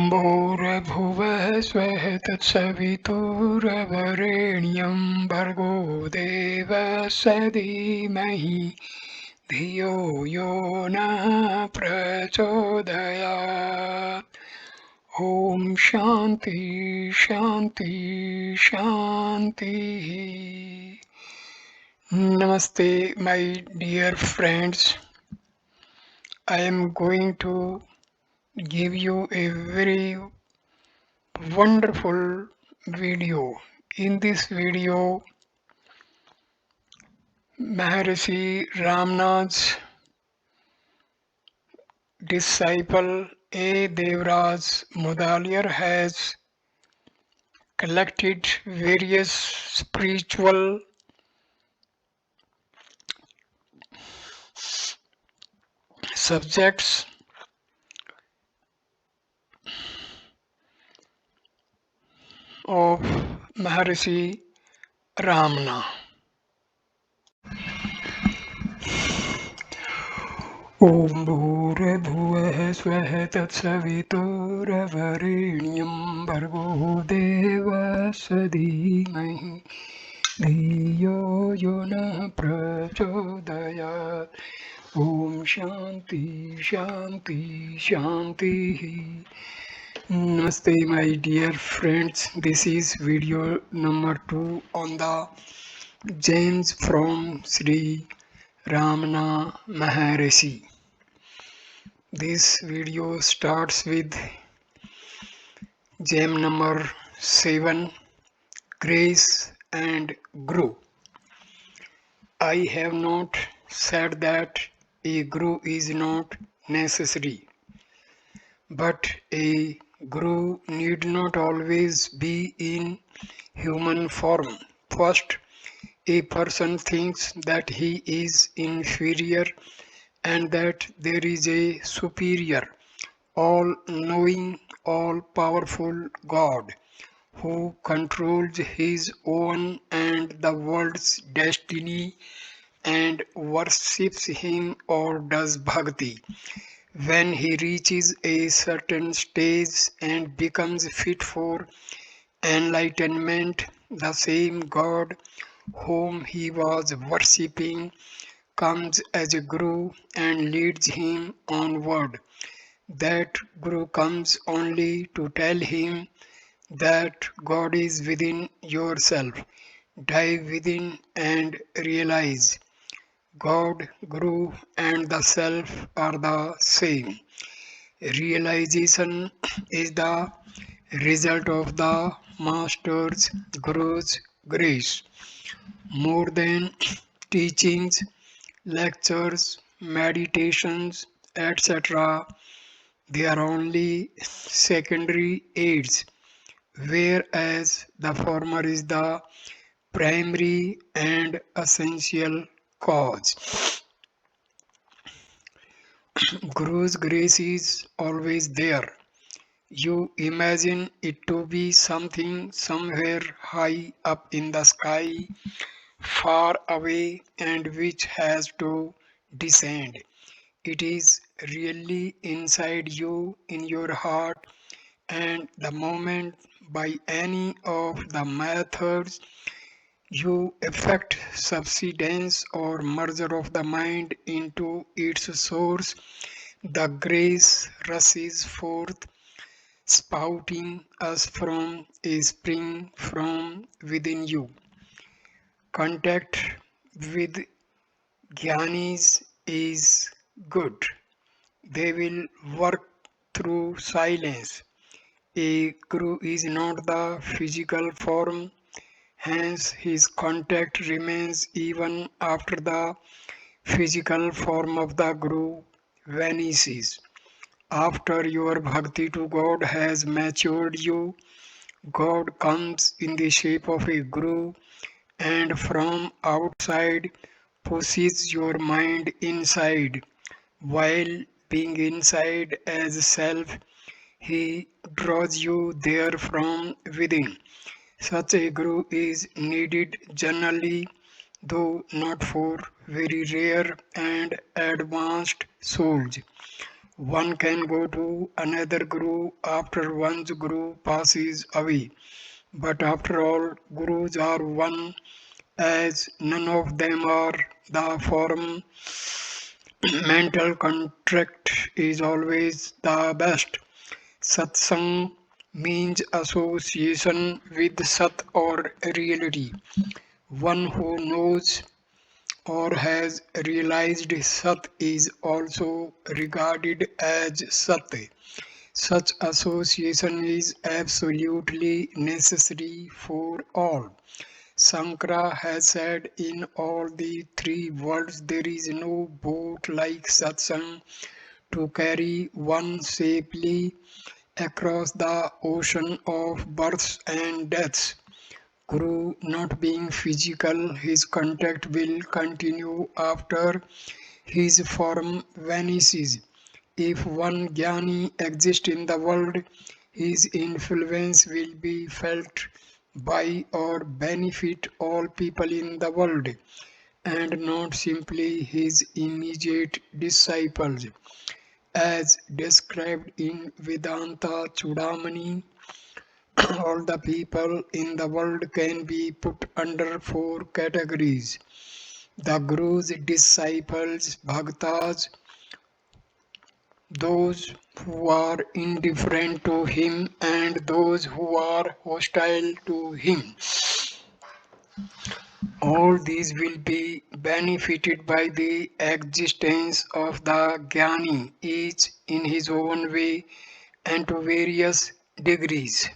भूर्भुवः स्वः तत्सवितुर्वरेण्यं भर्गो देवस्य धीमहि धियो यो नः प्रचोदयात्। ॐ शान्ति शान्ति शान्तिः. Namaste, my dear friends. I am going to give you a very wonderful video. In this video, Maharshi Ramana's disciple A. Devraj Mudaliar has collected various spiritual subjects of Maharshi Ramana. ॐ भूर्भुवः स्वः तत्सवितुर्वरेण्यं भर्गो देवस्य धीमहि धियो यो नः प्रचोदयात्. ॐ शान्ति शान्ति शान्तिः. Namaste, my dear friends. This is video number 2 on the gems from Sri Ramana Maharshi. This video starts with gem number 7, Grace and Grow. I have not said that a guru is not necessary, but a guru need not always be in human form. First, a person thinks that he is inferior and that there is a superior, all-knowing, all-powerful God who controls his own and the world's destiny and worships him or does bhakti. When he reaches a certain stage and becomes fit for enlightenment, the same God whom he was worshipping comes as a guru and leads him onward. That guru comes only to tell him that God is within yourself. Dive within and realize God, guru, and the self are the same. Realization is the result of the Master's Guru's grace. More than teachings, lectures, meditations, etc., they are only secondary aids, whereas the former is the primary and essential cause. Guru's grace is always there. You imagine it to be something somewhere high up in the sky, far away, and which has to descend. It is really inside you, in your heart, and the moment by any of the methods you effect subsidence or merger of the mind into its source, the grace rushes forth, spouting us from a spring from within you. Contact with Gyanis is good. They will work through silence. A guru is not the physical form, hence his contact remains even after the physical form of the guru vanishes. After your bhakti to God has matured you, God comes in the shape of a guru and from outside pushes your mind inside. While being inside as self, he draws you there from within. Such a guru is needed generally, though not for very rare and advanced souls. One can go to another guru after one's guru passes away. But after all, gurus are one, as none of them are the form. Mental contract is always the best. Satsang means association with Sat or reality. One who knows or has realized Sat is also regarded as Sat. Such association is absolutely necessary for all. Sankara has said in all the three worlds there is no boat like satsang to carry one safely across the ocean of births and deaths. Guru not being physical, his contact will continue after his form vanishes. If one Gyani exists in the world, his influence will be felt by or benefit all people in the world, and not simply his immediate disciples. As described in Vedanta Chudamani, all the people in the world can be put under four categories: the Guru's disciples, Bhaktas, those who are indifferent to him, and those who are hostile to him. All these will be benefited by the existence of the Gyani, each in his own way and to various degrees.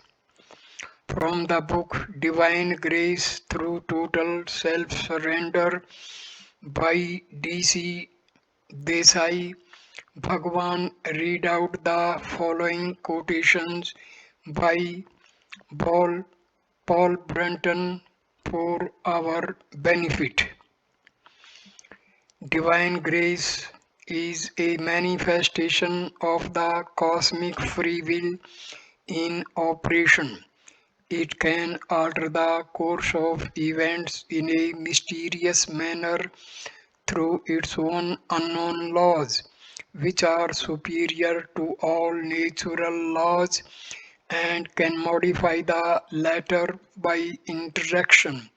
From the book Divine Grace Through Total Self Surrender by D.C. Desai, Bhagwan read out the following quotations by Paul, Paul Brunton for our benefit. Divine grace is a manifestation of the cosmic free will in operation. It can alter the course of events in a mysterious manner through its own unknown laws, which are superior to all natural laws and can modify the latter by interaction.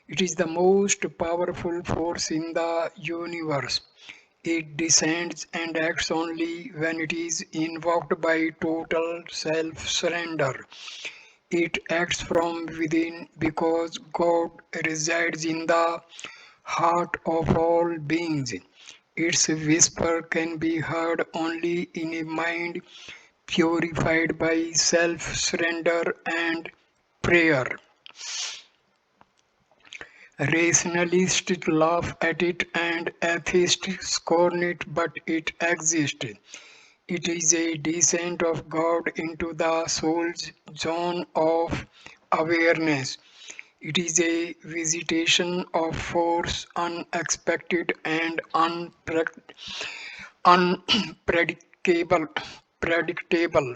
It is the most powerful force in the universe. It descends and acts only when it is invoked by total self surrender. It acts from within because God resides in the heart of all beings. Its whisper can be heard only in a mind purified by self surrender and prayer. Rationalists laugh at it and atheists scorn it, but it exists. It is a descent of God into the soul's zone of awareness. It is a visitation of force unexpected and unpredictable. Predictable.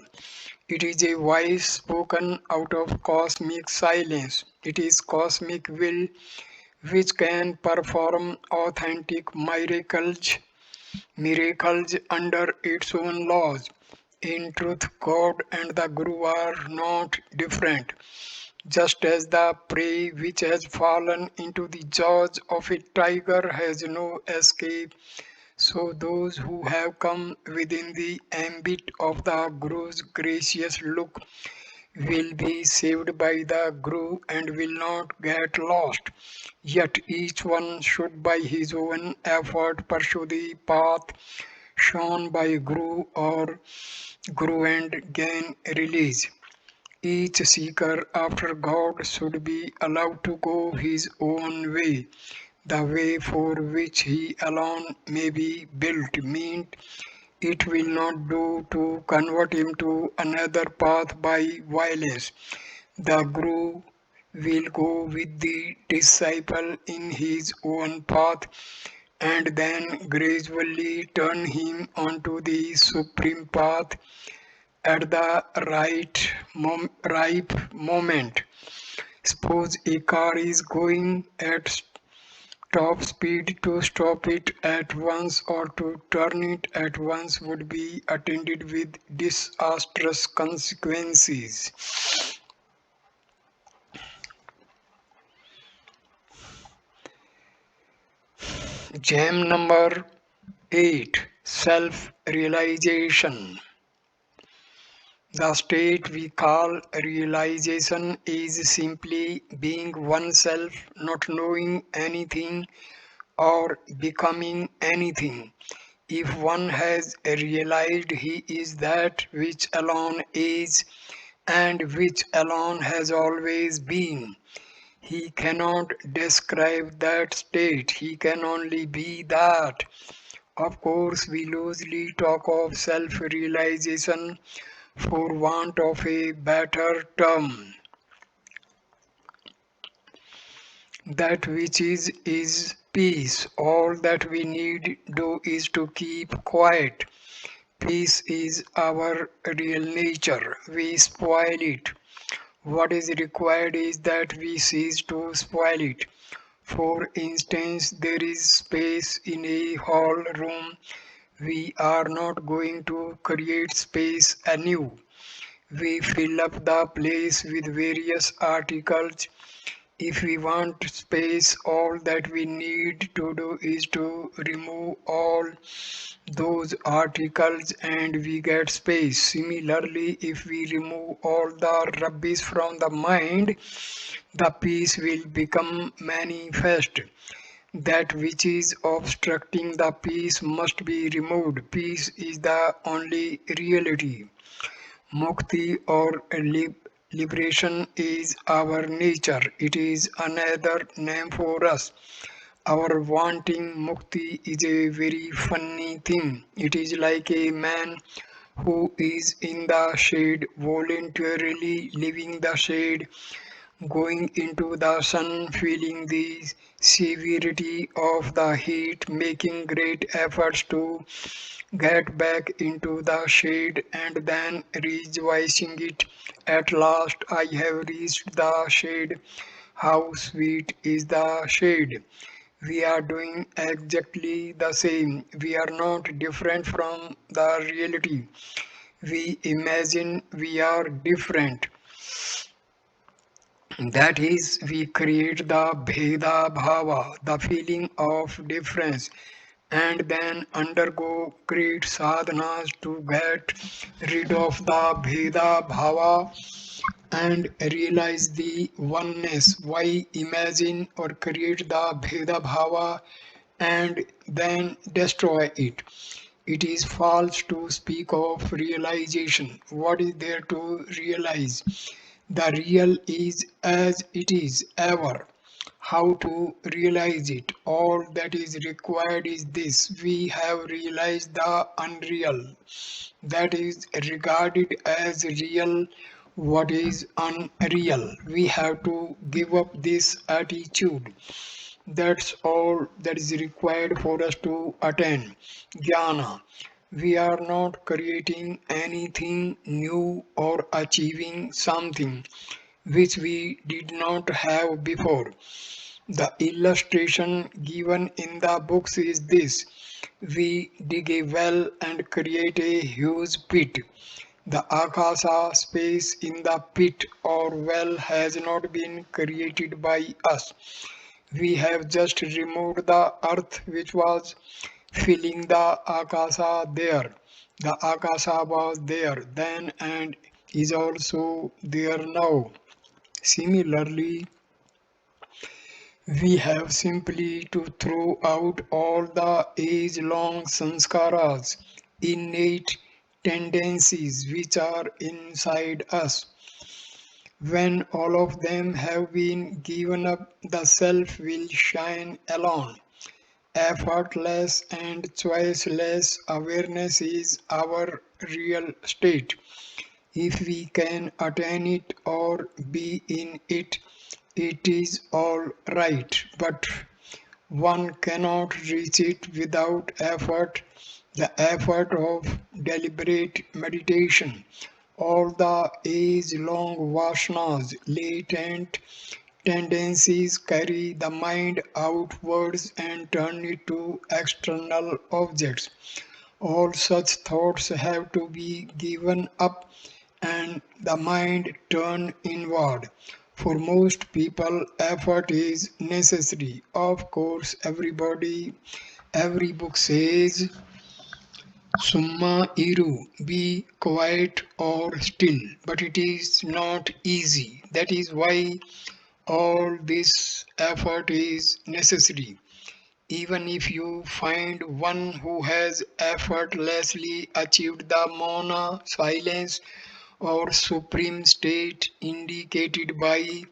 It is a voice spoken out of cosmic silence. It is cosmic will which can perform authentic miracles under its own laws. In truth, God and the Guru are not different. Just as the prey which has fallen into the jaws of a tiger has no escape, so those who have come within the ambit of the Guru's gracious look will be saved by the Guru and will not get lost. Yet each one should by his own effort pursue the path shown by Guru and gain release. Each seeker after God should be allowed to go his own way, the way for which he alone may be built, meant it will not do to convert him to another path by violence. The Guru will go with the disciple in his own path and then gradually turn him onto the supreme path at the ripe moment. Suppose a car is going at Top speed to stop it at once or to turn it at once would be attended with disastrous consequences. Gem number 8, self realization. The state we call realization is simply being oneself, not knowing anything or becoming anything. If one has realized he is that which alone is and which alone has always been, he cannot describe that state, he can only be that. Of course, we loosely talk of self realization for want of a better term. That which is peace. All that we need do is to keep quiet. Peace is our real nature. We spoil it. What is required is that we cease to spoil it. For instance, there is space in a hall room. We are not going to create space anew. We fill up the place with various articles. If we want space, all that we need to do is to remove all those articles and we get space. Similarly, if we remove all the rubbish from the mind, the peace will become manifest. That which is obstructing the peace must be removed. Peace is the only reality. Mukti or liberation is our nature. It is another name for us. Our wanting mukti is a very funny thing. It is like a man who is in the shade, voluntarily leaving the shade, going into the sun, feeling the severity of the heat, making great efforts to get back into the shade and then rejoicing it. At last I have reached the shade. How sweet is the shade! We are doing exactly the same. We are not different from the reality. We imagine we are different. That is, we create the Bheda Bhava, the feeling of difference, and then undergo great sadhanas to get rid of the Bheda Bhava and realize the oneness. Why imagine or create the Bheda Bhava and then destroy it? It is false to speak of realization. What is there to realize? The real is as it is ever. How to realize it? All that is required is this: we have realized the unreal. That is regarded as real what is unreal. We have to give up this attitude. That's all that is required for us to attain Gyana. We are not creating anything new or achieving something which we did not have before. The illustration given in the books is this: we dig a well and create a huge pit. The Akasa space in the pit or well has not been created by us. We have just removed the earth which was filling the Akasa there. The Akasa was there then and is also there now. Similarly, we have simply to throw out all the age long sanskaras, innate tendencies which are inside us. When all of them have been given up, the self will shine alone. Effortless and choiceless awareness is our real state. If we can attain it or be in it, it is all right. But one cannot reach it without effort, the effort of deliberate meditation. All the age long vasanas, latent tendencies carry the mind outwards and turn it to external objects. All such thoughts have to be given up and the mind turn inward. For most people, effort is necessary. Of course, every book says, Summa iru, be quiet or still, but it is not easy. That is why all this effort is necessary. Even if you find one who has effortlessly achieved the mona silence or supreme state indicated by,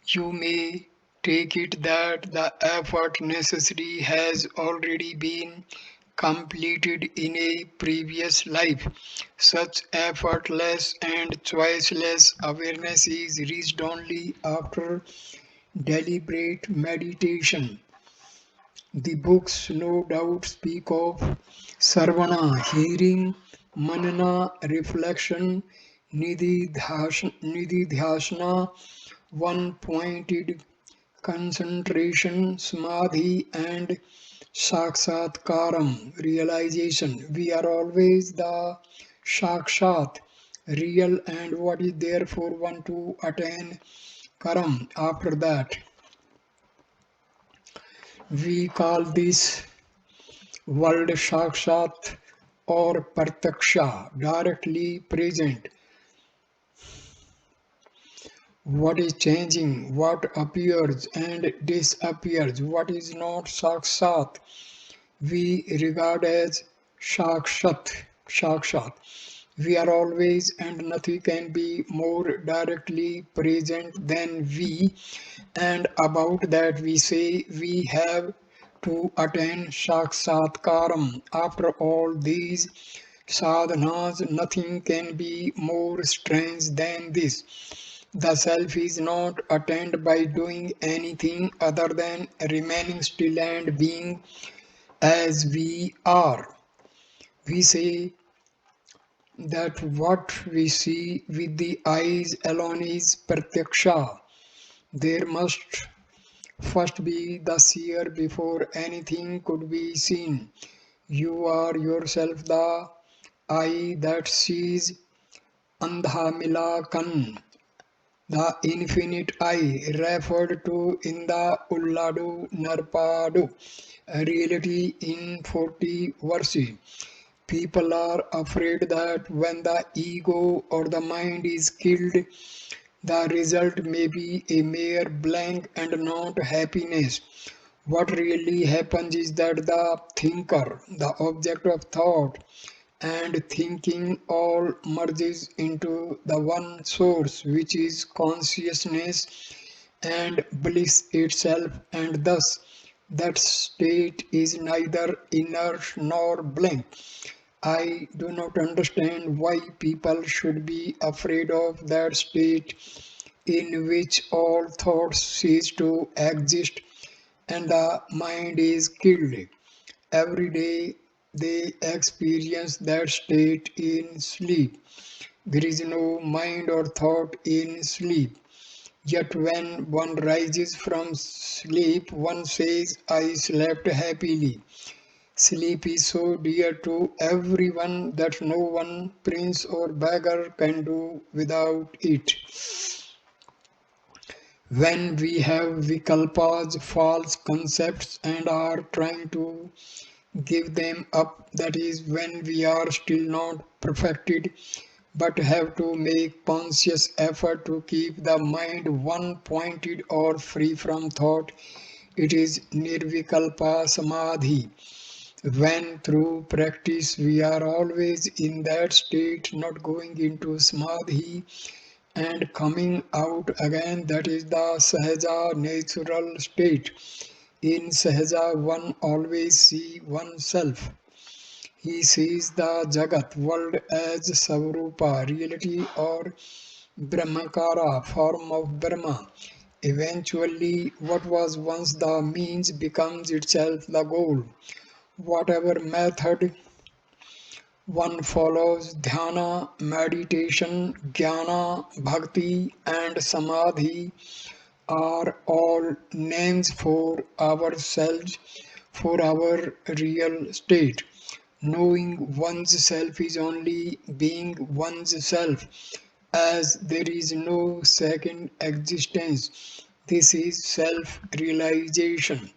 you may take it that the effort necessary has already been completed in a previous life. Such effortless and choiceless awareness is reached only after deliberate meditation. The books no doubt speak of sarvana, hearing, manana, reflection, nididhyasana, one pointed concentration, samadhi, and saksatkaram, realization. We are always the sakshat, real, and what is therefore one to attain karam after that. We call this world sakshat or pratyaksha, directly present. What is changing, what appears and disappears, what is not sakshat, we regard as sakshat. We are always and nothing can be more directly present than we, and about that we say we have to attain saksatkaram. After all these sadhanas, nothing can be more strange than this. The self is not attained by doing anything other than remaining still and being as we are. We say that what we see with the eyes alone is pratyaksha. There must first be the seer before anything could be seen. You are yourself the eye that sees, andha mila kan, the infinite eye referred to in the Ulladu Narpadu reality in 40 verses. People are afraid that when the ego or the mind is killed, the result may be a mere blank and not happiness. What really happens is that the thinker, the object of thought, and thinking all merges into the one source which is consciousness and bliss itself, and thus that state is neither inert nor blank. I do not understand why people should be afraid of that state in which all thoughts cease to exist and the mind is killed. Every day they experience that state in sleep. There is no mind or thought in sleep. Yet when one rises from sleep, one says, I slept happily. Sleep is so dear to everyone that no one prince or beggar can do without it. When we have vikalpas, false concepts, and are trying to give them up, that is when we are still not perfected, but have to make conscious effort to keep the mind one pointed or free from thought. It is nirvikalpa samadhi. When through practice we are always in that state, not going into samadhi and coming out again, that is the sahaja natural state. In sahaja, one always sees oneself. He sees the Jagat world as Savrupa, reality or Brahmakara, form of Brahma. Eventually, what was once the means becomes itself the goal. Whatever method one follows, dhyana, meditation, jnana, bhakti, and samadhi, are all names for ourselves, for our real state. Knowing one's self is only being one's self, as there is no second existence. This is self realization.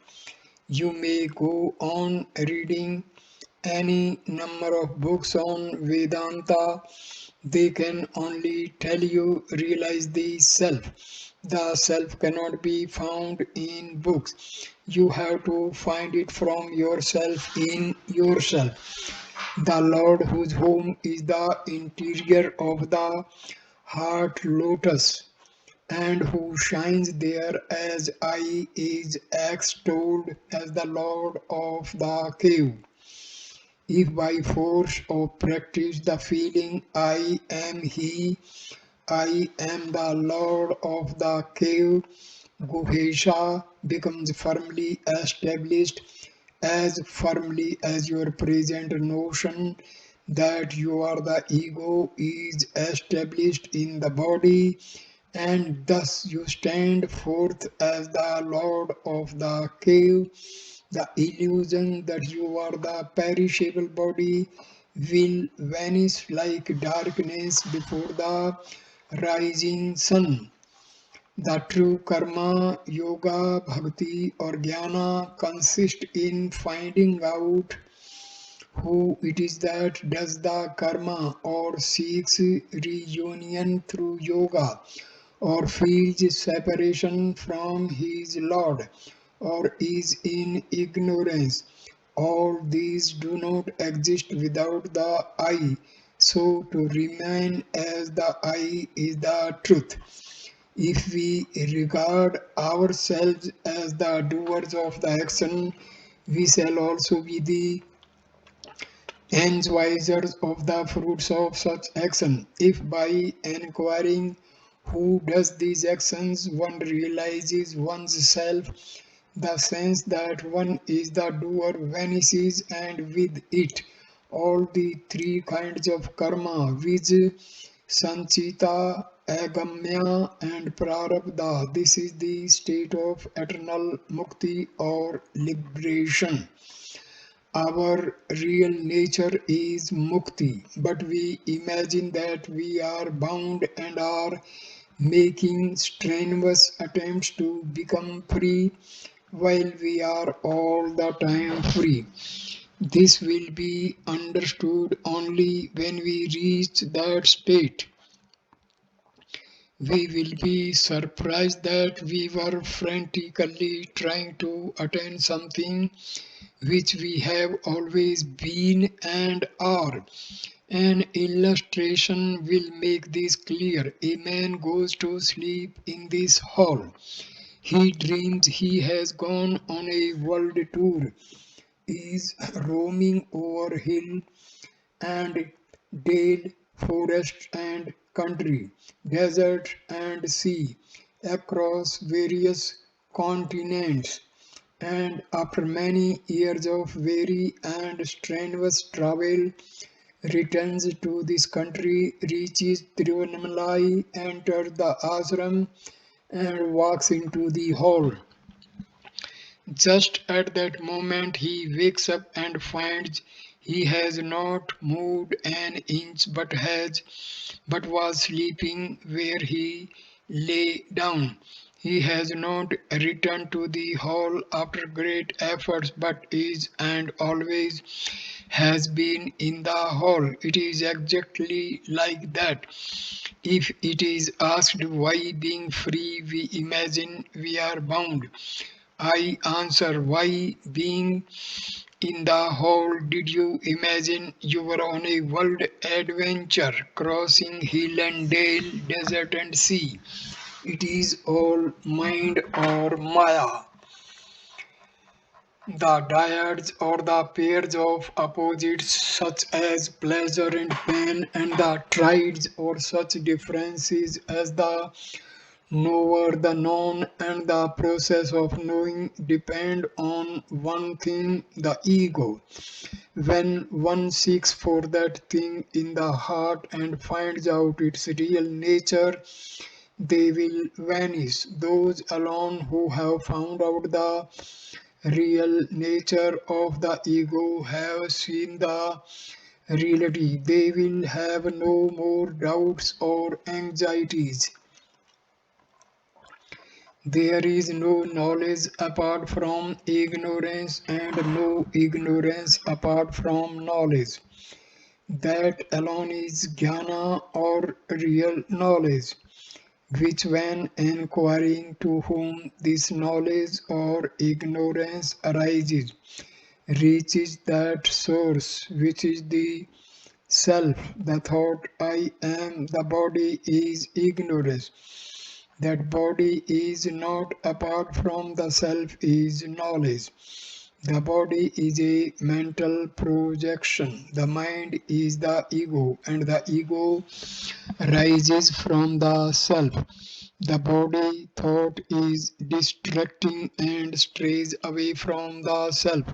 You may go on reading any number of books on Vedanta, they can only tell you realize the self. The self cannot be found in books. You have to find it from yourself in yourself. The Lord whose home is the interior of the heart lotus and who shines there as I is extolled as the Lord of the cave. If by force of practice the feeling I am He, I am the Lord of the cave, Guhesha becomes firmly established, as firmly as your present notion that you are the ego is established in the body, and thus you stand forth as the Lord of the cave. The illusion that you are the perishable body will vanish like darkness before the rising sun. The true karma, yoga, bhakti, or jnana consist in finding out who it is that does the karma or seeks reunion through yoga or feels separation from his Lord or is in ignorance. All these do not exist without the I. So to remain as the I is the truth. If we regard ourselves as the doers of the action, we shall also be the enjoyers of the fruits of such action. If by inquiring who does these actions one realizes one's self, the sense that one is the doer vanishes, and with it all the three kinds of karma, which sanchita, agamya, and prarabdha. This is the state of eternal mukti or liberation. Our real nature is mukti, but we imagine that we are bound and are making strenuous attempts to become free while we are all the time free. This will be understood only when we reach that state. We will be surprised that we were frantically trying to attain something which we have always been and are. An illustration will make this clear. A man goes to sleep in this hall. He dreams he has gone on a world tour, is roaming over hill and dale, forest and country, desert and sea, across various continents. And after many years of weary and strenuous travel, returns to this country, reaches Tiruvannamalai, enters the ashram, and walks into the hall. Just at that moment he wakes up and finds he has not moved an inch but was sleeping where he lay down. He has not returned to the hall after great efforts but is and always has been in the hall. It is exactly like that. If it is asked why being free we imagine we are bound, I answer why being in the hall did you imagine you were on a world adventure crossing hill and dale, desert and sea. It is all mind or maya. The dyads or the pairs of opposites such as pleasure and pain and the triads or such differences as the knower, the known, and the process of knowing depend on one thing, the ego. When one seeks for that thing in the heart and finds out its real nature, they will vanish. Those alone who have found out the real nature of the ego have seen the reality. They will have no more doubts or anxieties. There is no knowledge apart from ignorance and no ignorance apart from knowledge. That alone is jnana or real knowledge, which when inquiring to whom this knowledge or ignorance arises, reaches that source which is the self. The thought I am the body is ignorance. That body is not apart from the self is knowledge. The body is a mental projection. The mind is the ego, and the ego rises from the self. The body thought is distracting and strays away from the self.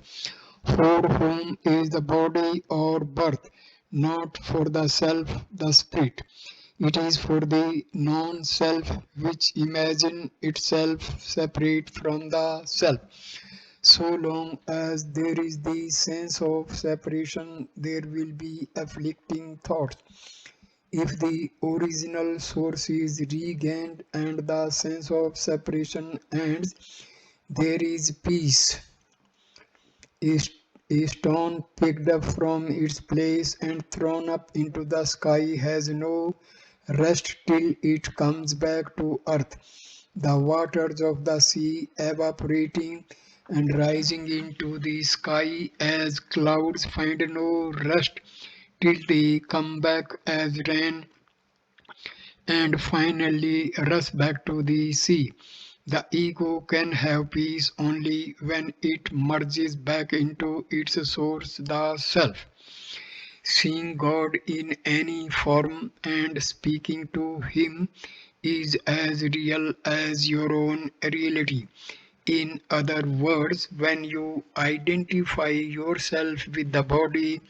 For whom is the body or birth? Not for the self, the spirit. It is for the non-self which imagine itself separate from the self. So long as there is the sense of separation, there will be afflicting thoughts. If the original source is regained and the sense of separation ends, there is peace. A stone picked up from its place and thrown up into the sky has no rest till it comes back to earth. The waters of the sea evaporating and rising into the sky as clouds find no rest till they come back as rain and finally rush back to the sea. The ego can have peace only when it merges back into its source, the self. Seeing God in any form and speaking to Him is as real as your own reality. In other words, when you identify yourself with the body,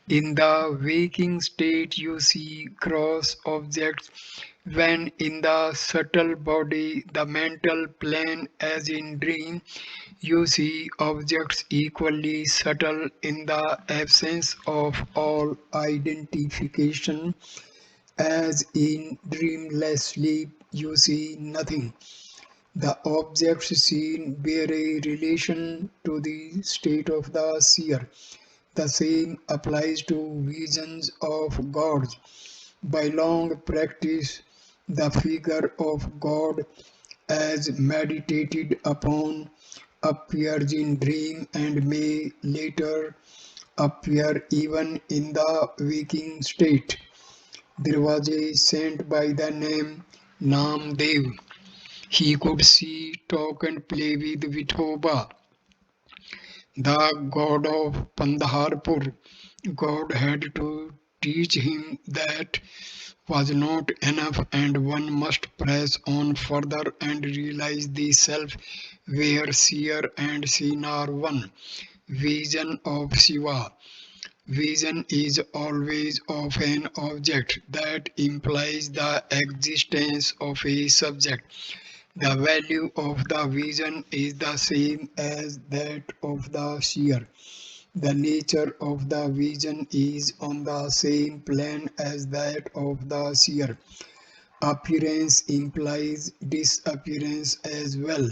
in the waking state you see gross objects, when in the subtle body, the mental plane as in dream, you see objects equally subtle in the absence of all identification, as in dreamless sleep you see nothing. The objects seen bear a relation to the state of the seer. The same applies to visions of gods. By long practice, the figure of God as meditated upon appears in dream and may later appear even in the waking state. There was a saint by the name Namdev. He could see, talk and play with Vithoba, the god of Pandharpur. God had to teach him that was not enough and one must press on further and realize the self where seer and seen are one. Vision of Shiva. Vision is always of an object that implies the existence of a subject. The value of the vision is the same as that of the seer. The nature of the vision is on the same plane as that of the seer. Appearance implies disappearance as well.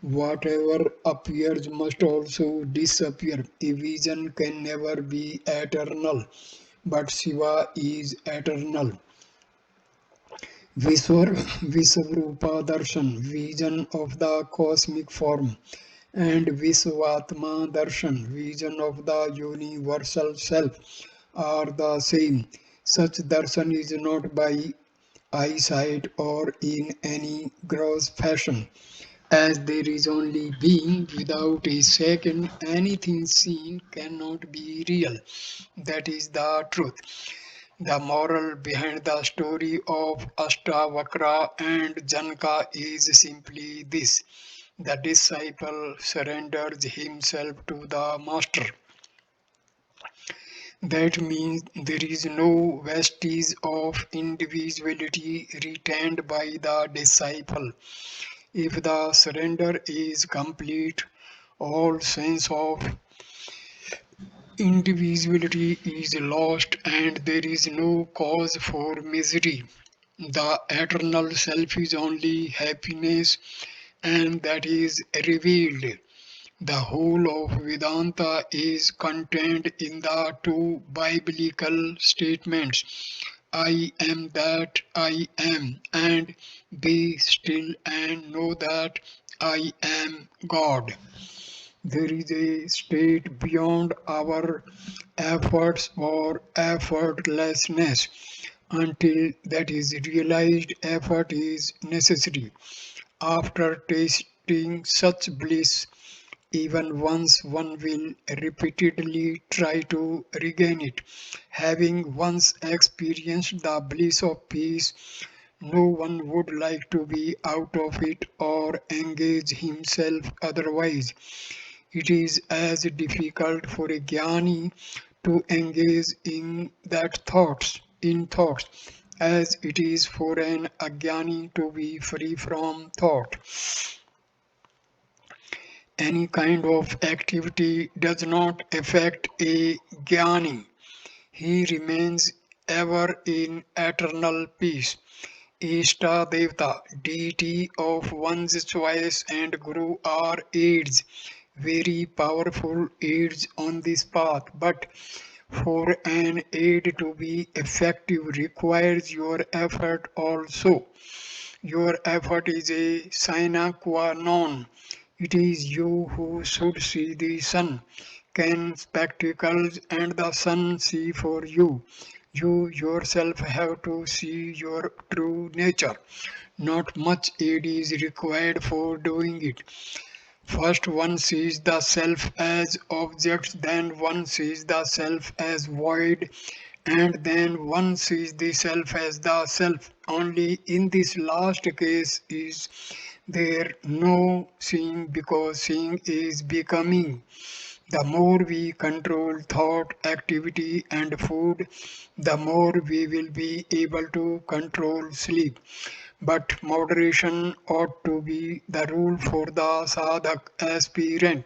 Whatever appears must also disappear. A vision can never be eternal, but Shiva is eternal. Visvarupa Darshan, vision of the cosmic form, and Visvatma Darshan, vision of the universal self, are the same. Such darshan is not by eyesight or in any gross fashion. As there is only being, without a second, anything seen cannot be real. That is the truth. The moral behind the story of Ashtavakra and Janaka is simply this: the disciple surrenders himself to the master. That means there is no vestige of individuality retained by the disciple. If the surrender is complete, all sense of individuality is lost and there is no cause for misery. The eternal self is only happiness and that is revealed. The whole of Vedanta is contained in the two biblical statements I am that I am, and be still and know that I am God. There is a state beyond our efforts or effortlessness. Until that is realized, effort is necessary. After tasting such bliss, even once one will repeatedly try to regain it. Having once experienced the bliss of peace, no one would like to be out of it or engage himself otherwise. It is as difficult for a Gyani to engage in thoughts, as it is for an Agyani to be free from thought. Any kind of activity does not affect a Gyani. He remains ever in eternal peace. Ishta Devta, deity of one's choice, and Guru are aids, very powerful aids on this path. But for an aid to be effective requires your effort also. Your effort is a sine qua non. It is you who should see the sun. Can spectacles and the sun see for you? You yourself have to see your true nature. Not much aid is required for doing it. First one sees the self as object, then one sees the self as void, and then one sees the self as the self. Only in this last case is there no seeing because seeing is becoming. The more we control thought, activity, and food, the more we will be able to control sleep. But moderation ought to be the rule for the sadhak aspirant,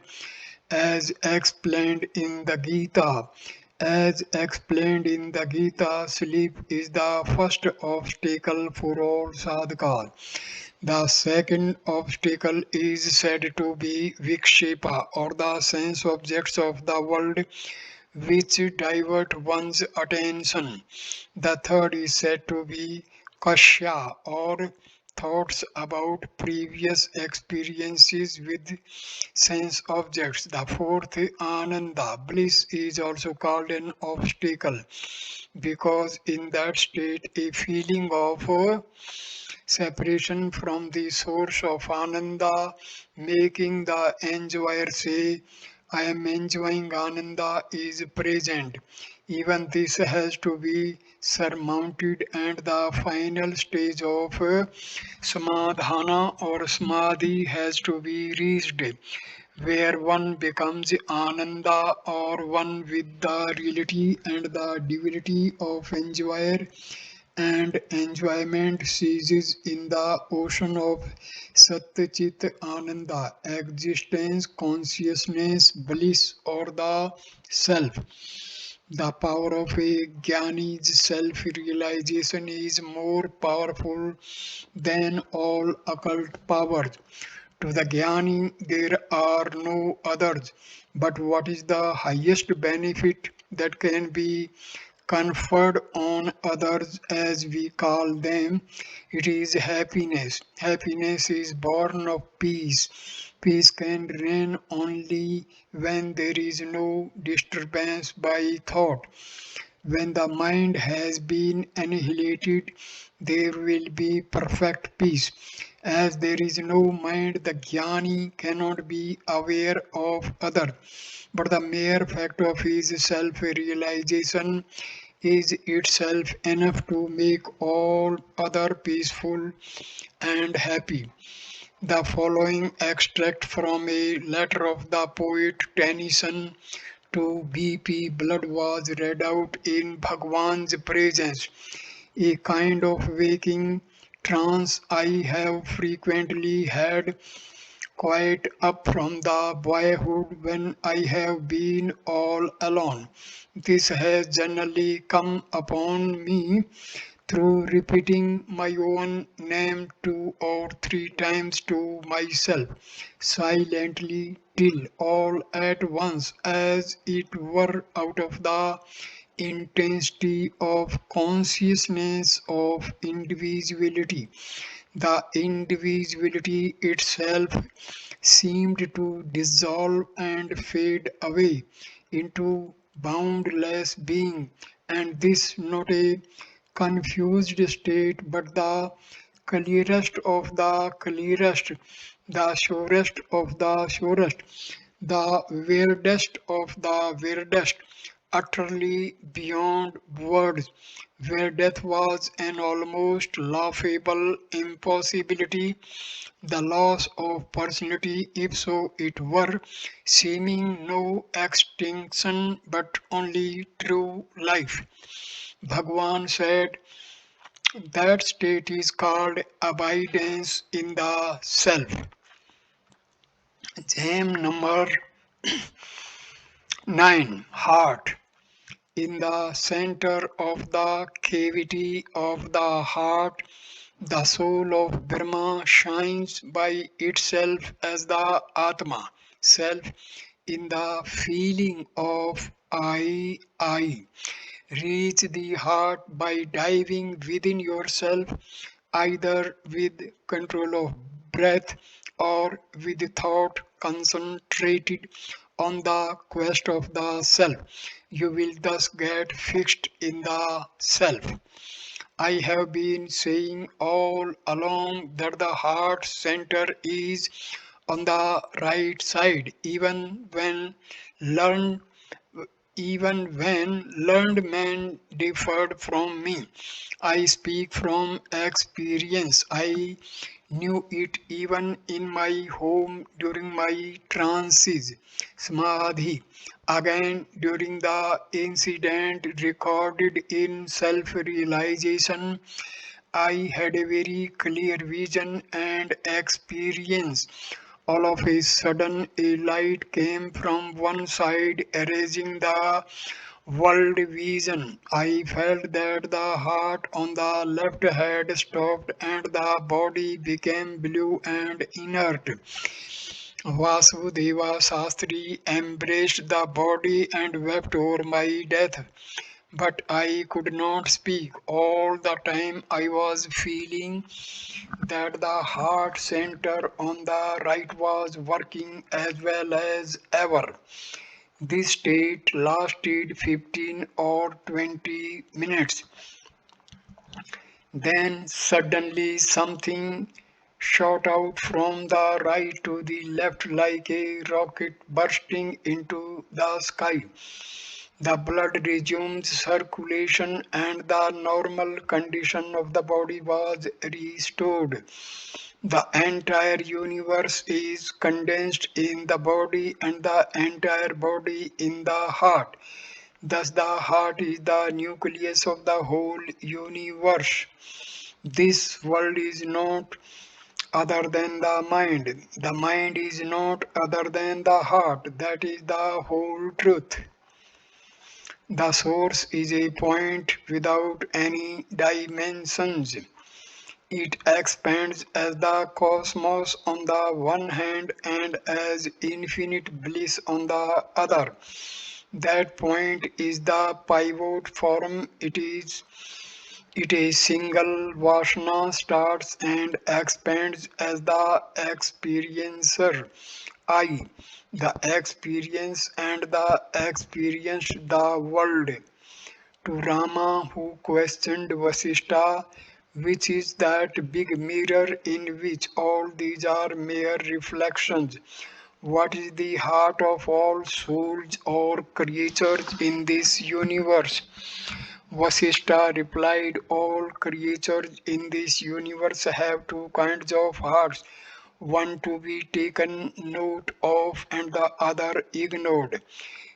as explained in the Gita. As explained in the Gita, sleep is the first obstacle for all sadhakas. The second obstacle is said to be vikshepa, or the sense objects of the world which divert one's attention. The third is said to be kashya, or thoughts about previous experiences with sense objects. The fourth, ananda, bliss, is also called an obstacle because in that state a feeling of separation from the source of Ananda, making the enjoyer say, I am enjoying Ananda is present. Even this has to be surmounted, and the final stage of Samadhana or Samadhi has to be reached, where one becomes Ananda or one with the reality and the divinity of enjoyer, and enjoyment ceases in the ocean of Satchit Ananda, existence, consciousness, bliss, or the self. The power of a Gyani's self realization is more powerful than all occult powers. To the Gyani, there are no others. But what is the highest benefit that can be conferred on others, as we call them? It is happiness. Happiness is born of peace. Peace can reign only when there is no disturbance by thought. When the mind has been annihilated, there will be perfect peace. As there is no mind, the Jnani cannot be aware of other. But the mere fact of his self realization is itself enough to make all other peaceful and happy. The following extract from a letter of the poet Tennyson to BP, blood was read out in Bhagwan's presence, a kind of waking trance I have frequently had quite up from the boyhood when I have been all alone. This has generally come upon me through repeating my own name 2 or 3 times to myself, silently till all at once, as it were out of the intensity of consciousness of individuality. The individuality itself seemed to dissolve and fade away into boundless being, and this not a confused state, but the clearest of the clearest, the surest of the surest, the weirdest of the weirdest, utterly beyond words, where death was an almost laughable impossibility, the loss of personality, if so it were, seeming no extinction but only true life. Bhagwan said that state is called abidance in the self. Gem number 9, heart. In the center of the cavity of the heart, the soul of Brahma shines by itself as the Atma, self, in the feeling of I. Reach the heart by diving within yourself, either with control of breath or with thought concentrated on the quest of the self. You will thus get fixed in the self. I have been saying all along that the heart center is on the right side, learned even when learned men differed from me. I speak from experience. I knew it even in my home during my trances, samadhi. Again, during the incident recorded in self realization, I had a very clear vision and experience. All of a sudden, a light came from one side, erasing the world vision. I felt that the heart on the left had stopped and the body became blue and inert. Vasudeva Shastri embraced the body and wept over my death. But I could not speak. All the time I was feeling that the heart center on the right was working as well as ever. This state lasted 15 or 20 minutes. Then suddenly something shot out from the right to the left like a rocket bursting into the sky. The blood resumed circulation and the normal condition of the body was restored. The entire universe is condensed in the body and the entire body in the heart. Thus, the heart is the nucleus of the whole universe. This world is not other than the mind. The mind is not other than the heart. That is the whole truth. The source is a point without any dimensions. It expands as the cosmos on the one hand and as infinite bliss on the other. That point is the pivot form. It is single Vasana starts and expands as the experiencer. I, the experience and the experienced the world. To Rama, who questioned Vasishtha, which is that big mirror in which all these are mere reflections. What is the heart of all souls or creatures in this universe? Vasishtha replied, all creatures in this universe have two kinds of hearts, one to be taken note of and the other ignored.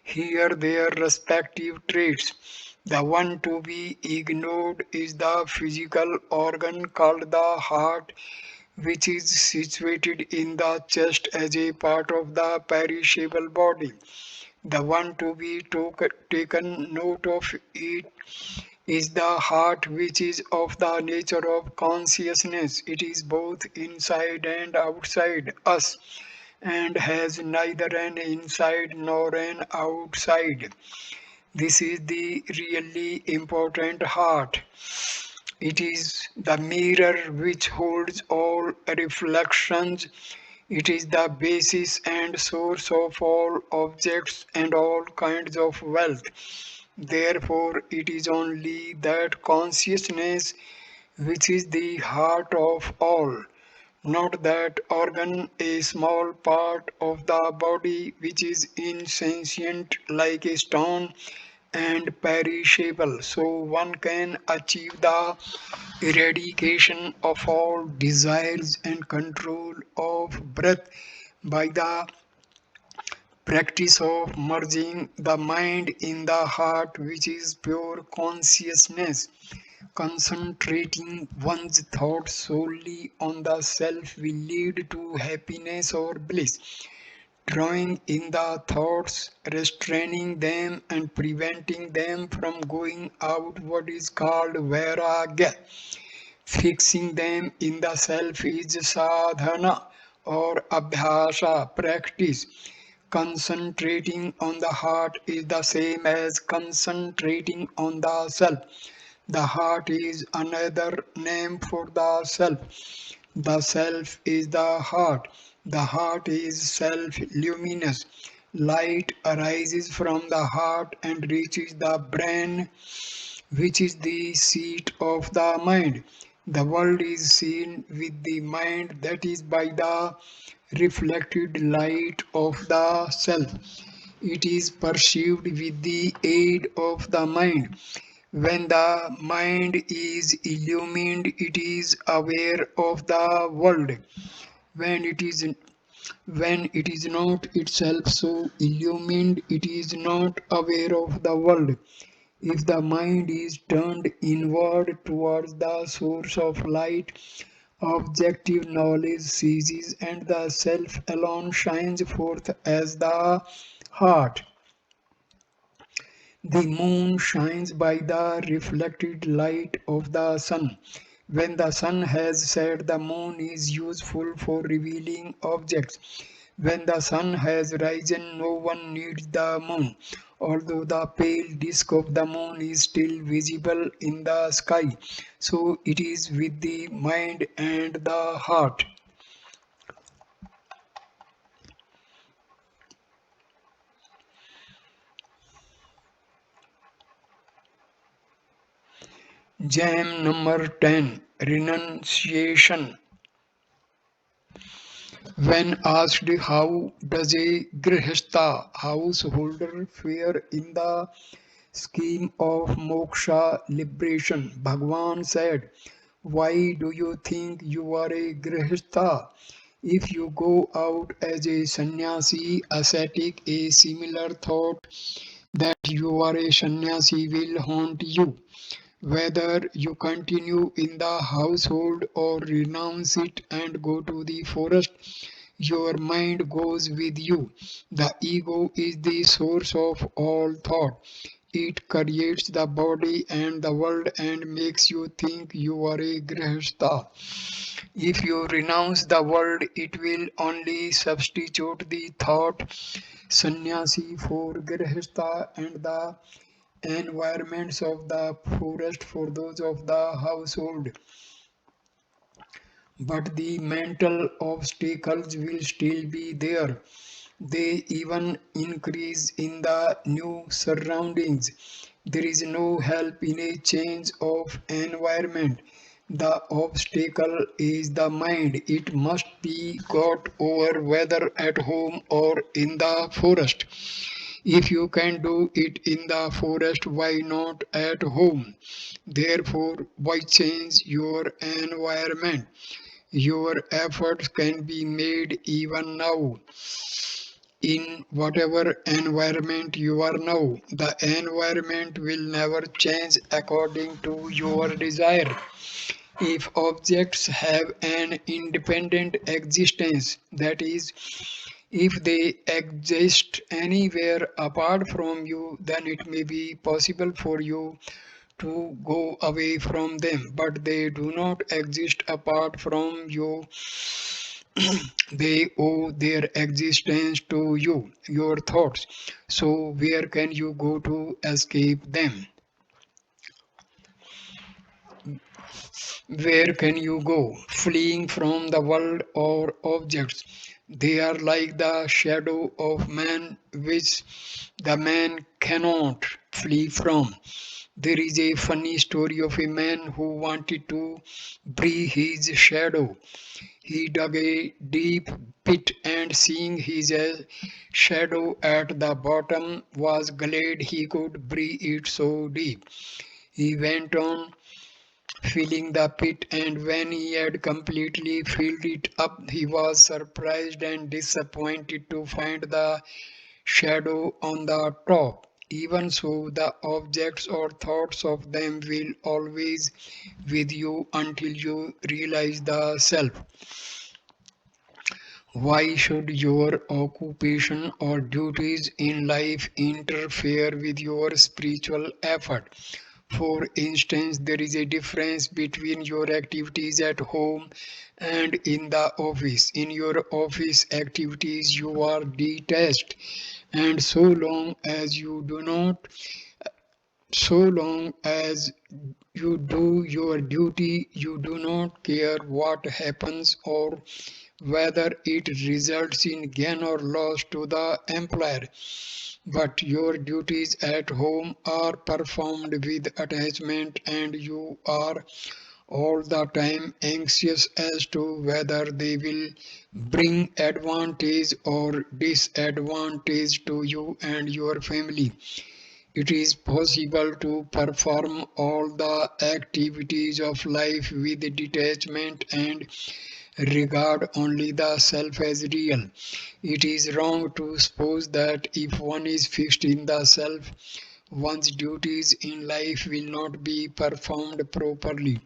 Here their respective traits. The one to be ignored is the physical organ called the heart, which is situated in the chest as a part of the perishable body. The one to be taken note of it is the heart, which is of the nature of consciousness. It is both inside and outside us and has neither an inside nor an outside. This is the really important heart. It is the mirror which holds all reflections. It is the basis and source of all objects and all kinds of wealth. Therefore, it is only that consciousness which is the heart of all, not that organ, a small part of the body which is insentient like a stone and perishable. So one can achieve the eradication of all desires and control of breath by the practice of merging the mind in the heart, which is pure consciousness. Concentrating one's thoughts solely on the self will lead to happiness or bliss. Drawing in the thoughts, restraining them, and preventing them from going out, what is called vairagya. Fixing them in the self is sadhana or abhyasa practice. Concentrating on the heart is the same as concentrating on the self. The heart is another name for the self. The self is the heart. The heart is self luminous. Light arises from the heart and reaches the brain, which is the seat of the mind. The world is seen with the mind, that is by the reflected light of the self. It is perceived with the aid of the mind. When the mind is illumined, it is aware of the world. When it is when it is not itself so illumined, it is not aware of the world. If the mind is turned inward towards the source of light, objective knowledge ceases and the self alone shines forth as the heart. The moon shines by the reflected light of the sun. When the sun has set, the moon is useful for revealing objects. When the sun has risen, no one needs the moon, although the pale disk of the moon is still visible in the sky. So it is with the mind and the heart. Jam number 10, Renunciation. When asked how does a grihastha householder fare in the scheme of moksha liberation, Bhagwan said, why do you think you are a grihastha? If you go out as a sannyasi ascetic, a similar thought that you are a sannyasi will haunt you. Whether you continue in the household or renounce it and go to the forest, your mind goes with you. The ego is the source of all thought. It creates the body and the world and makes you think you are a grihastha. If you renounce the world, it will only substitute the thought sannyasi for grihastha and the environments of the forest for those of the household. But the mental obstacles will still be there. They even increase in the new surroundings. There is no help in a change of environment. The obstacle is the mind. It must be got over whether at home or in the forest. If you can do it in the forest, why not at home? Therefore, why change your environment? Your efforts can be made even now. in whatever environment you are now. The environment will never change according to your desire. If objects have an independent existence, that is, if they exist anywhere apart from you, then it may be possible for you to go away from them, but they do not exist apart from you. They owe their existence to you, your thoughts. So, where can you go to escape them? Where can you go? Fleeing from the world or objects. They are like the shadow of man, which the man cannot flee from. There is a funny story of a man who wanted to bury his shadow. He dug a deep pit and seeing his shadow at the bottom was glad he could bury it so deep. He went on filling the pit, and when he had completely filled it up, he was surprised and disappointed to find the shadow on the top. Even so, the objects or thoughts of them will always with you until you realize the self. Why should your occupation or duties in life interfere with your spiritual effort? For instance, there is a difference between your activities at home and in the office. In your office activities, you are detached, and so long as you do your duty, you do not care what happens or whether it results in gain or loss to the employer. But your duties at home are performed with attachment, and you are all the time anxious as to whether they will bring advantage or disadvantage to you and your family. It is possible to perform all the activities of life with detachment and regard only the self as real. It is wrong to suppose that if one is fixed in the self, one's duties in life will not be performed properly.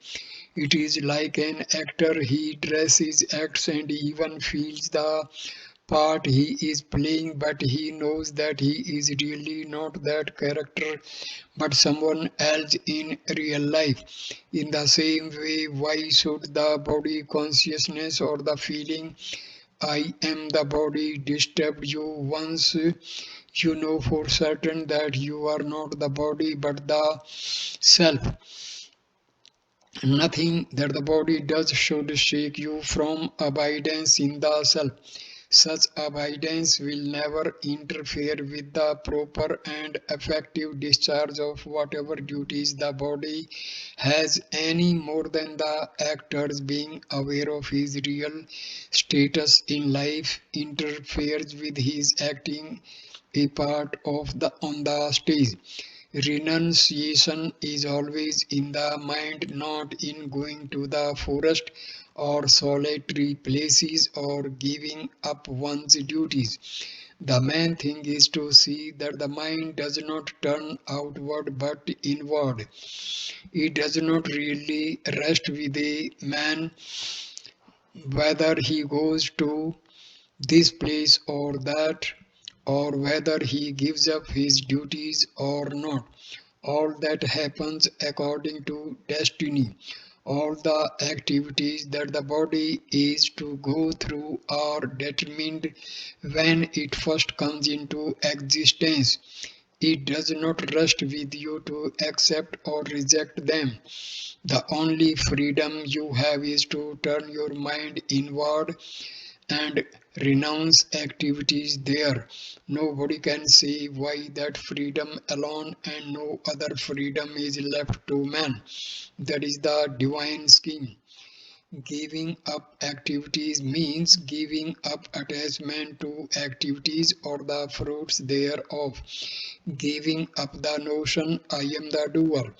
It is like an actor, he dresses, acts, and even feels the part he is playing, but he knows that he is really not that character but someone else in real life. In the same way, why should the body consciousness or the feeling I am the body disturb you once you know for certain that you are not the body but the self? Nothing that the body does should shake you from abidance in the self. Such abidance will never interfere with the proper and effective discharge of whatever duties the body has, any more than the actor's being aware of his real status in life interferes with his acting a part of the on the stage. Renunciation is always in the mind, not in going to the forest or solitary places or giving up one's duties. The main thing is to see that the mind does not turn outward but inward. It does not really rest with a man whether he goes to this place or that, or whether he gives up his duties or not. All that happens according to destiny. All the activities that the body is to go through are determined when it first comes into existence. It does not rest with you to accept or reject them. The only freedom you have is to turn your mind inward and renounce activities there. Nobody can say why that freedom alone and no other freedom is left to man. That is the divine scheme. Giving up activities means giving up attachment to activities or the fruits thereof. Giving up the notion I am the doer.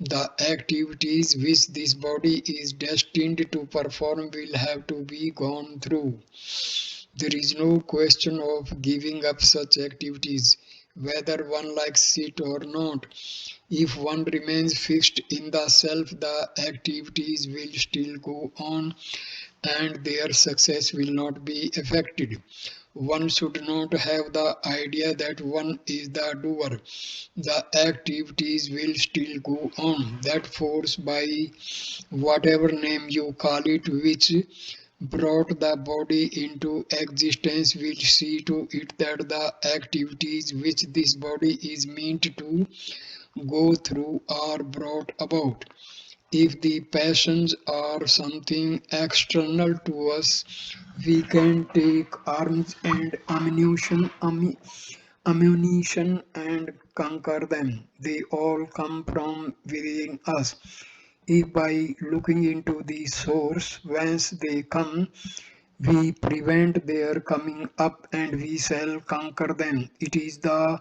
The activities which this body is destined to perform will have to be gone through. There is no question of giving up such activities, whether one likes it or not. If one remains fixed in the self, the activities will still go on and their success will not be affected. One should not have the idea that one is the doer. The activities will still go on. That force, by whatever name you call it, which brought the body into existence, will see to it that the activities which this body is meant to go through are brought about. If the passions are something external to us, we can take arms and ammunition and conquer them. They all come from within us. If by looking into the source whence they come, we prevent their coming up and we shall conquer them. It is the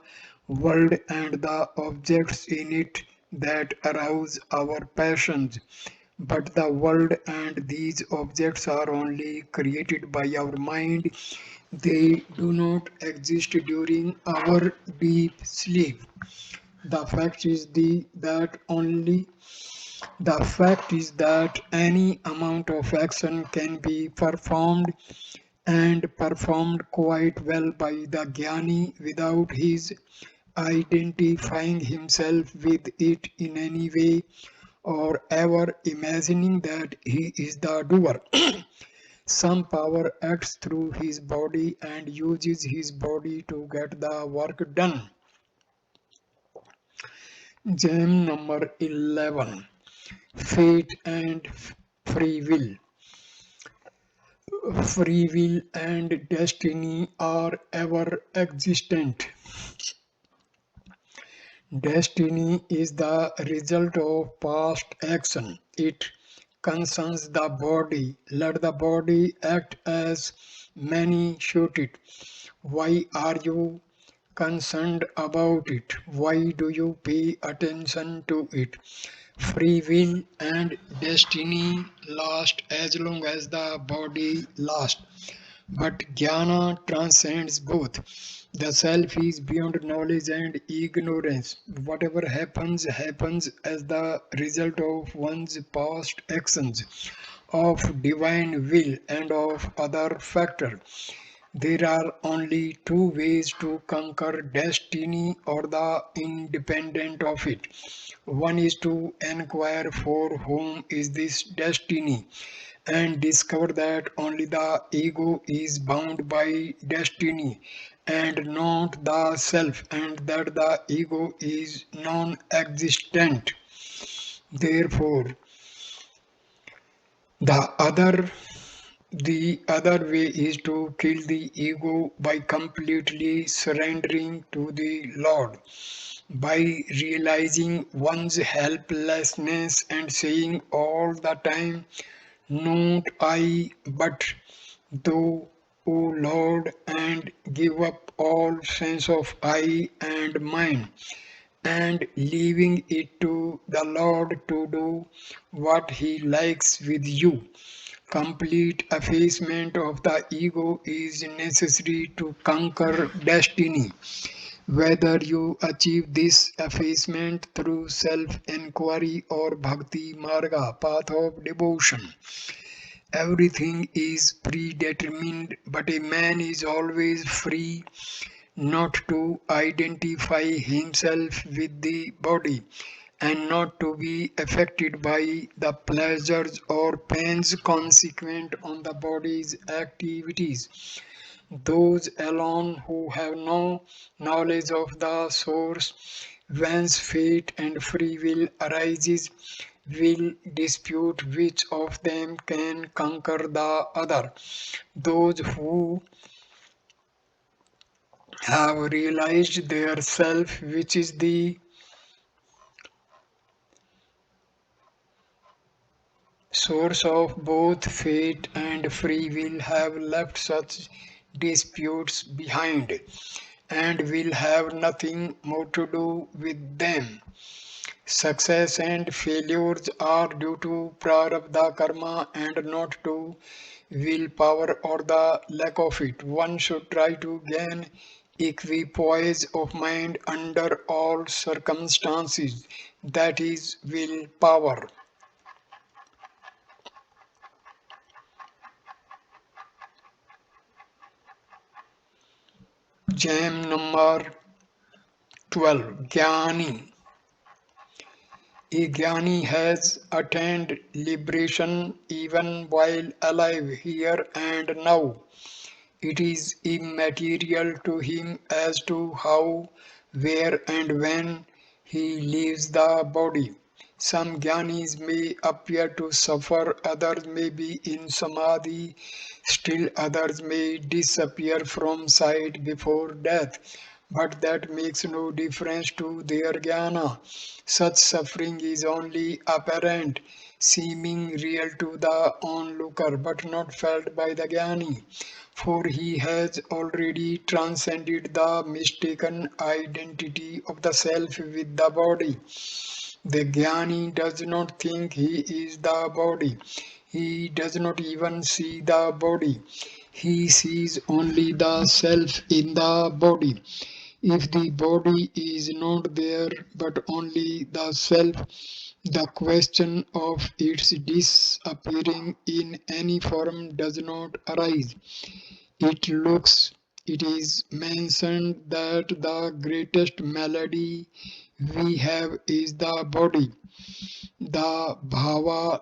world and the objects in it that arouse our passions. But the world and these objects are only created by our mind. They do not exist during our deep sleep. The fact is that any amount of action can be performed and performed quite well by the Gyani without his identifying himself with it in any way or ever imagining that he is the doer. Some power acts through his body and uses his body to get the work done. Gem number 11. Fate and free will. Free will and destiny are ever existent. Destiny is the result of past action. It concerns the body. Let the body act as many shoot it. Why are you concerned about it? Why do you pay attention to it? Free will and destiny last as long as the body lasts. But jnana transcends both. The self is beyond knowledge and ignorance. Whatever happens, happens as the result of one's past actions, of divine will, and of other factors. There are only two ways to conquer destiny or the independent of it. One is to inquire for whom is this destiny and discover that only the ego is bound by destiny and not the self, and that the ego is non existent. Therefore, the other the other way is to kill the ego by completely surrendering to the Lord, by realizing one's helplessness and saying all the time, not I, but thou, O Lord, and give up all sense of I and mine, and leaving it to the Lord to do what He likes with you. Complete effacement of the ego is necessary to conquer destiny. Whether you achieve this effacement through self-inquiry or bhakti marga, path of devotion, everything is predetermined, but a man is always free not to identify himself with the body and not to be affected by the pleasures or pains consequent on the body's activities. Those alone who have no knowledge of the source whence fate and free will arises will dispute which of them can conquer the other. Those who have realized their self, which is the source of both fate and free will, have left such disputes behind and will have nothing more to do with them. Success and failures are due to prarabdha karma and not to willpower or the lack of it. One should try to gain equipoise of mind under all circumstances. That is willpower. Jam number 12. Gyani. A Gyani has attained liberation even while alive here and now. It is immaterial to him as to how, where, and when he leaves the body. Some Gyanis may appear to suffer, others may be in samadhi, still others may disappear from sight before death. But that makes no difference to their jnana. Such suffering is only apparent, seeming real to the onlooker, but not felt by the jnani, for he has already transcended the mistaken identity of the self with the body. The Gyani does not think he is the body. He does not even see the body. He sees only the self in the body. If the body is not there but only the self, the question of its disappearing in any form does not arise. It looks, it is mentioned that the greatest malady we have is the body, the bhava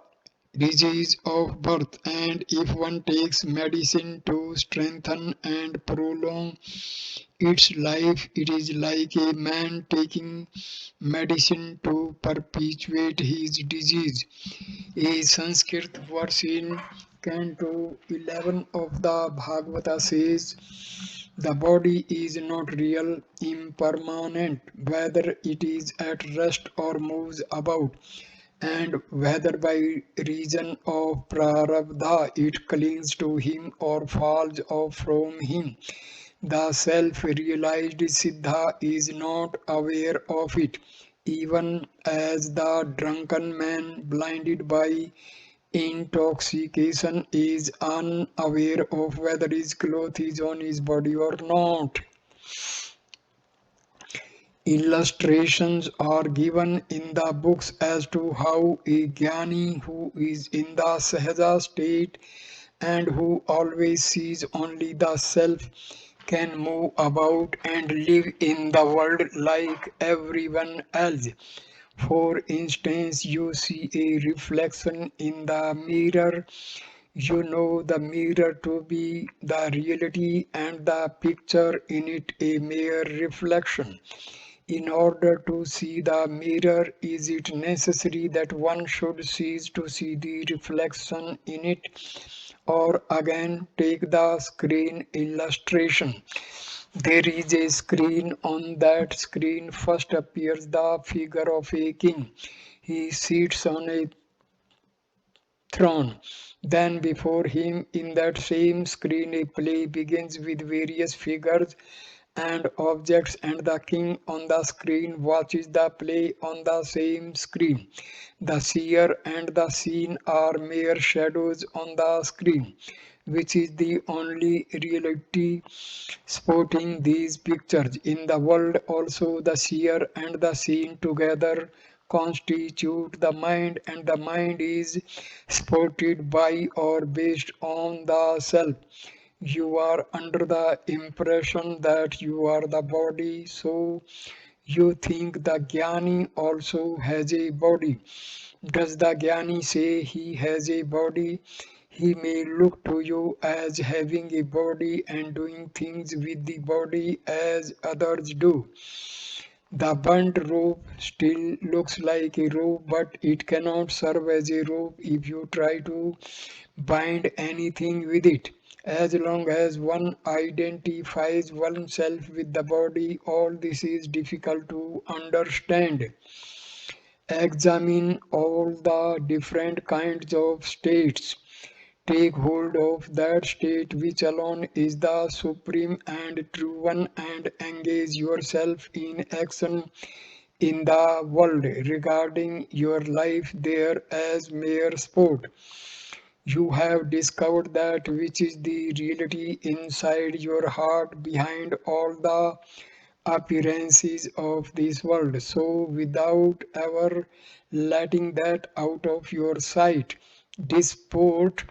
disease of birth, and if one takes medicine to strengthen and prolong its life, it is like a man taking medicine to perpetuate his disease. A Sanskrit verse in Canto 11 of the Bhagavata says, the body is not real, impermanent, whether it is at rest or moves about, and whether by reason of prarabdha it clings to him or falls off from him. The self-realized Siddha is not aware of it, even as the drunken man blinded by intoxication is unaware of whether his cloth is on his body or not. Illustrations are given in the books as to how a Gyani who is in the Sahaja state and who always sees only the self can move about and live in the world like everyone else. For instance, you see a reflection in the mirror. You know the mirror to be the reality and the picture in it a mere reflection. In order to see the mirror, is it necessary that one should cease to see the reflection in it? Or again, take the screen illustration. There is a screen. On that screen first appears the figure of a king. He sits on a throne. Then before him in that same screen a play begins with various figures and objects, and the king on the screen watches the play on the same screen. The seer and the seen are mere shadows on the screen, which is the only reality sporting these pictures. In the world also the seer and the seen together constitute the mind, and the mind is supported by or based on the self. You are under the impression that you are the body, so you think the Gyani also has a body. Does the Gyani say he has a body? He may look to you as having a body and doing things with the body as others do. The burnt rope still looks like a rope, but it cannot serve as a rope if you try to bind anything with it. As long as one identifies oneself with the body, all this is difficult to understand. Examine all the different kinds of states. Take hold of that state which alone is the supreme and true one, and engage yourself in action in the world, regarding your life there as mere sport. You have discovered that which is the reality inside your heart behind all the appearances of this world. So, without ever letting that out of your sight, disport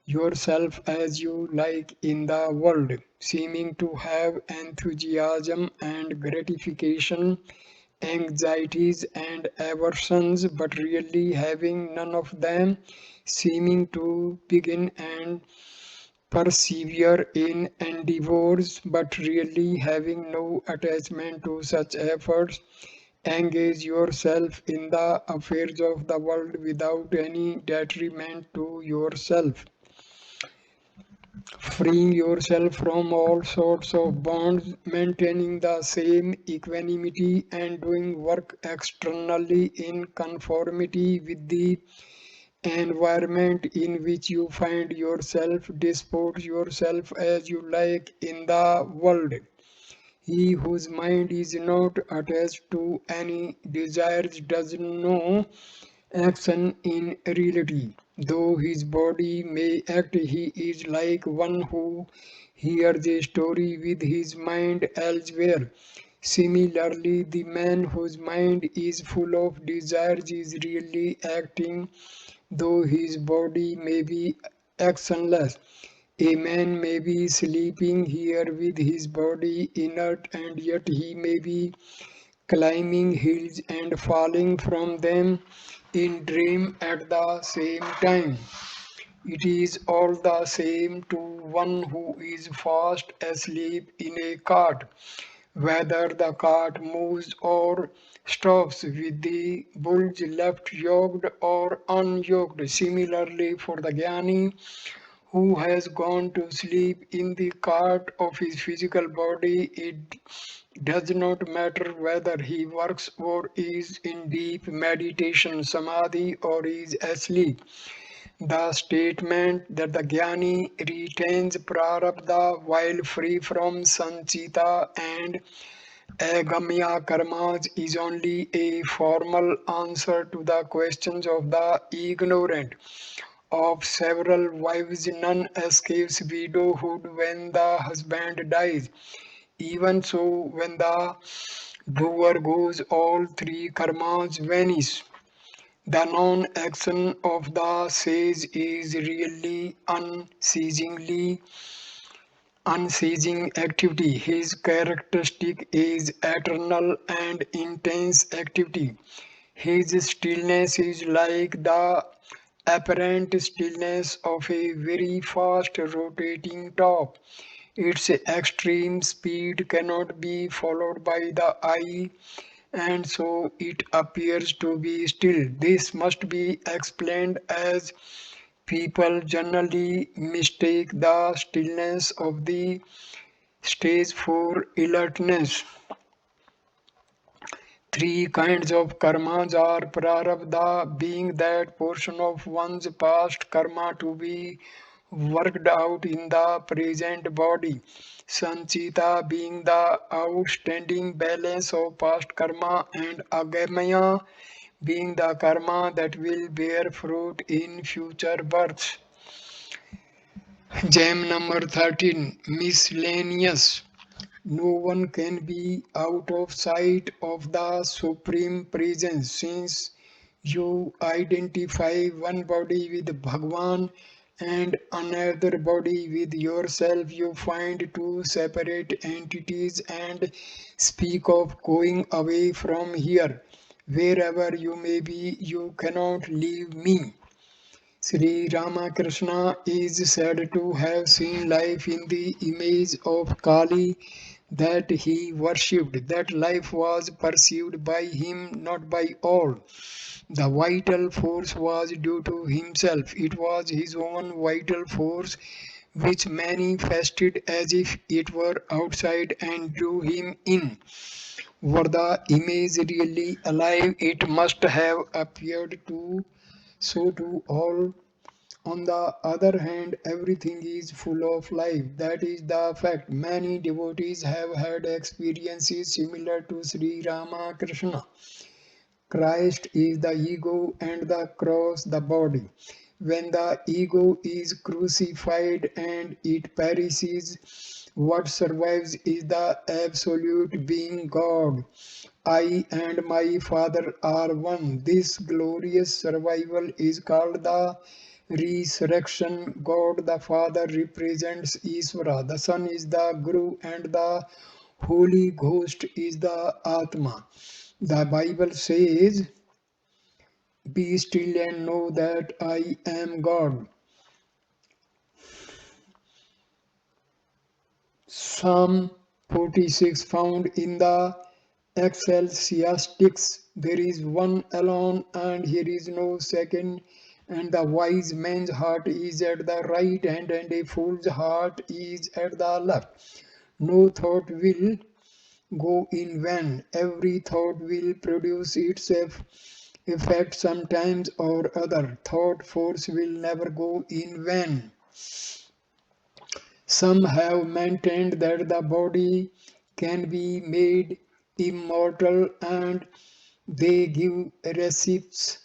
yourself as you like in the world, seeming to have enthusiasm and gratification, anxieties and aversions, but really having none of them, seeming to begin and persevere in endeavors, but really having no attachment to such efforts. Engage yourself in the affairs of the world without any detriment to yourself, freeing yourself from all sorts of bonds, maintaining the same equanimity, and doing work externally in conformity with the environment in which you find yourself. Dispose yourself as you like in the world. He whose mind is not attached to any desires does know action in reality. Though his body may act, he is like one who hears a story with his mind elsewhere. Similarly, the man whose mind is full of desires is really acting, though his body may be actionless. A man may be sleeping here with his body inert, and yet he may be climbing hills and falling from them in dream at the same time. It is all the same to one who is fast asleep in a cart, whether the cart moves or stops, with the bulls left yoked or unyoked. Similarly, for the Gyani, who has gone to sleep in the cart of his physical body, it does not matter whether he works or is in deep meditation, samadhi, or is asleep. The statement that the Gyani retains prarabdha while free from sanchita and agamya karmas is only a formal answer to the questions of the ignorant. Of several wives, none escapes widowhood when the husband dies. Even so, when the doer goes, all three karmas vanish. The non-action of the sage is really unceasing activity. His characteristic is eternal and intense activity. His stillness is like the apparent stillness of a very fast rotating top. Its extreme speed cannot be followed by the eye, and so it appears to be still. This must be explained as people generally mistake the stillness of the stage for alertness. Three kinds of karmas are prarabdha, being that portion of one's past karma to be worked out in the present body. Sanchita, being the outstanding balance of past karma, and agamaya, being the karma that will bear fruit in future births. Gem number 13, miscellaneous. No one can be out of sight of the Supreme Presence, since you identify one body with Bhagwan and another body with yourself. You find two separate entities and speak of going away from here. Wherever you may be, you cannot leave me. Sri Ramakrishna is said to have seen life in the image of Kali that he worshipped. That life was perceived by him, not by all. The vital force was due to himself. It was his own vital force which manifested as if it were outside and drew him in. Were the image really alive, it must have appeared to so to all. On the other hand, everything is full of life. That is the fact. Many devotees have had experiences similar to Sri Ramakrishna. Christ is the ego and the cross the body. When the ego is crucified and it perishes, what survives is the absolute being God. I and my Father are one. This glorious survival is called the resurrection. God the Father represents Isvara, the Son is the Guru, and the Holy Ghost is the Atma. The Bible says, be still and know that I am God. Psalm 46 found in the Ecclesiastics. There is one alone, and here is no second. And the wise man's heart is at the right hand, and a fool's heart is at the left. No thought will go in vain. Every thought will produce its effect sometimes or other. Thought force will never go in vain. Some have maintained that the body can be made immortal, and they give receipts,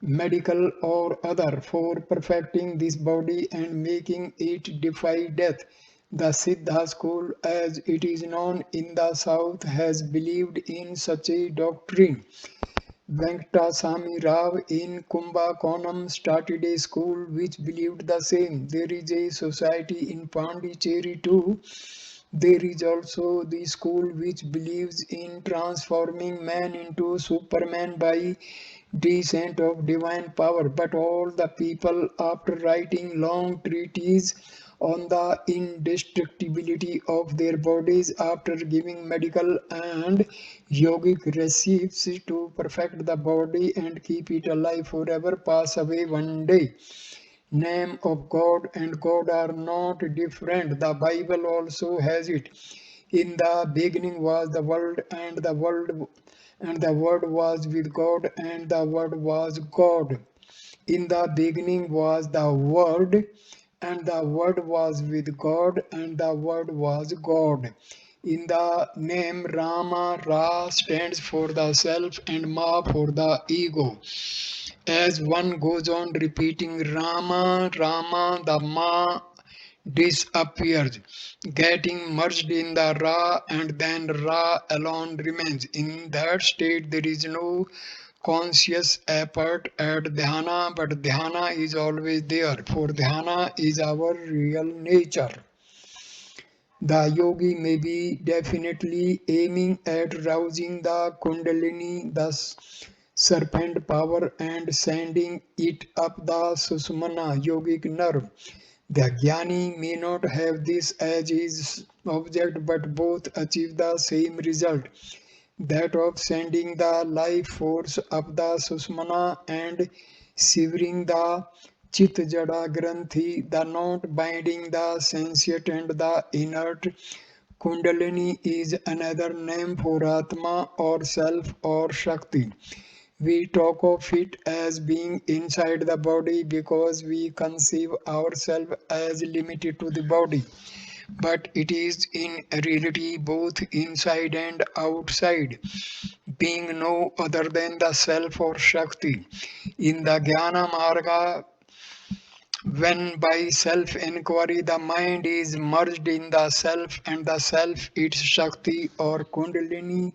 medical or other, for perfecting this body and making it defy death. The Siddha school, as it is known in the south, has believed in such a doctrine. Venktasamy Rao in Kumbakonam started a school which believed the same. There is a society in Pondicherry too. There is also the school which believes in transforming man into Superman by descent of divine power. But all the people, after writing long treatises on the indestructibility of their bodies, after giving medical and yogic recipes to perfect the body and keep it alive forever, pass away one day. Name of God and God are not different. The Bible also has it. In the beginning was the world, and the word was with God, and the word was God. In the beginning was the word, and the word was with God, and the word was God. In the name Rama, Ra stands for the self and Ma for the ego. As one goes on repeating Rama, Rama, the Ma disappears, getting merged in the Ra, and then Ra alone remains. In that state, there is no conscious effort at dhyana, but dhyana is always there, for dhyana is our real nature. The yogi may be definitely aiming at rousing the kundalini, the serpent power, and sending it up the susumana yogic nerve. The Gyani may not have this as his object, but both achieve the same result, that of sending the life force up the Susmana and severing the Chit Jada Granthi, the knot binding the sentient and the inert. Kundalini is another name for Atma or Self or Shakti. We talk of it as being inside the body because we conceive ourselves as limited to the body, but it is in reality both inside and outside, being no other than the self or Shakti. In the Jnana Marga, when by self inquiry the mind is merged in the self and the self, its Shakti or Kundalini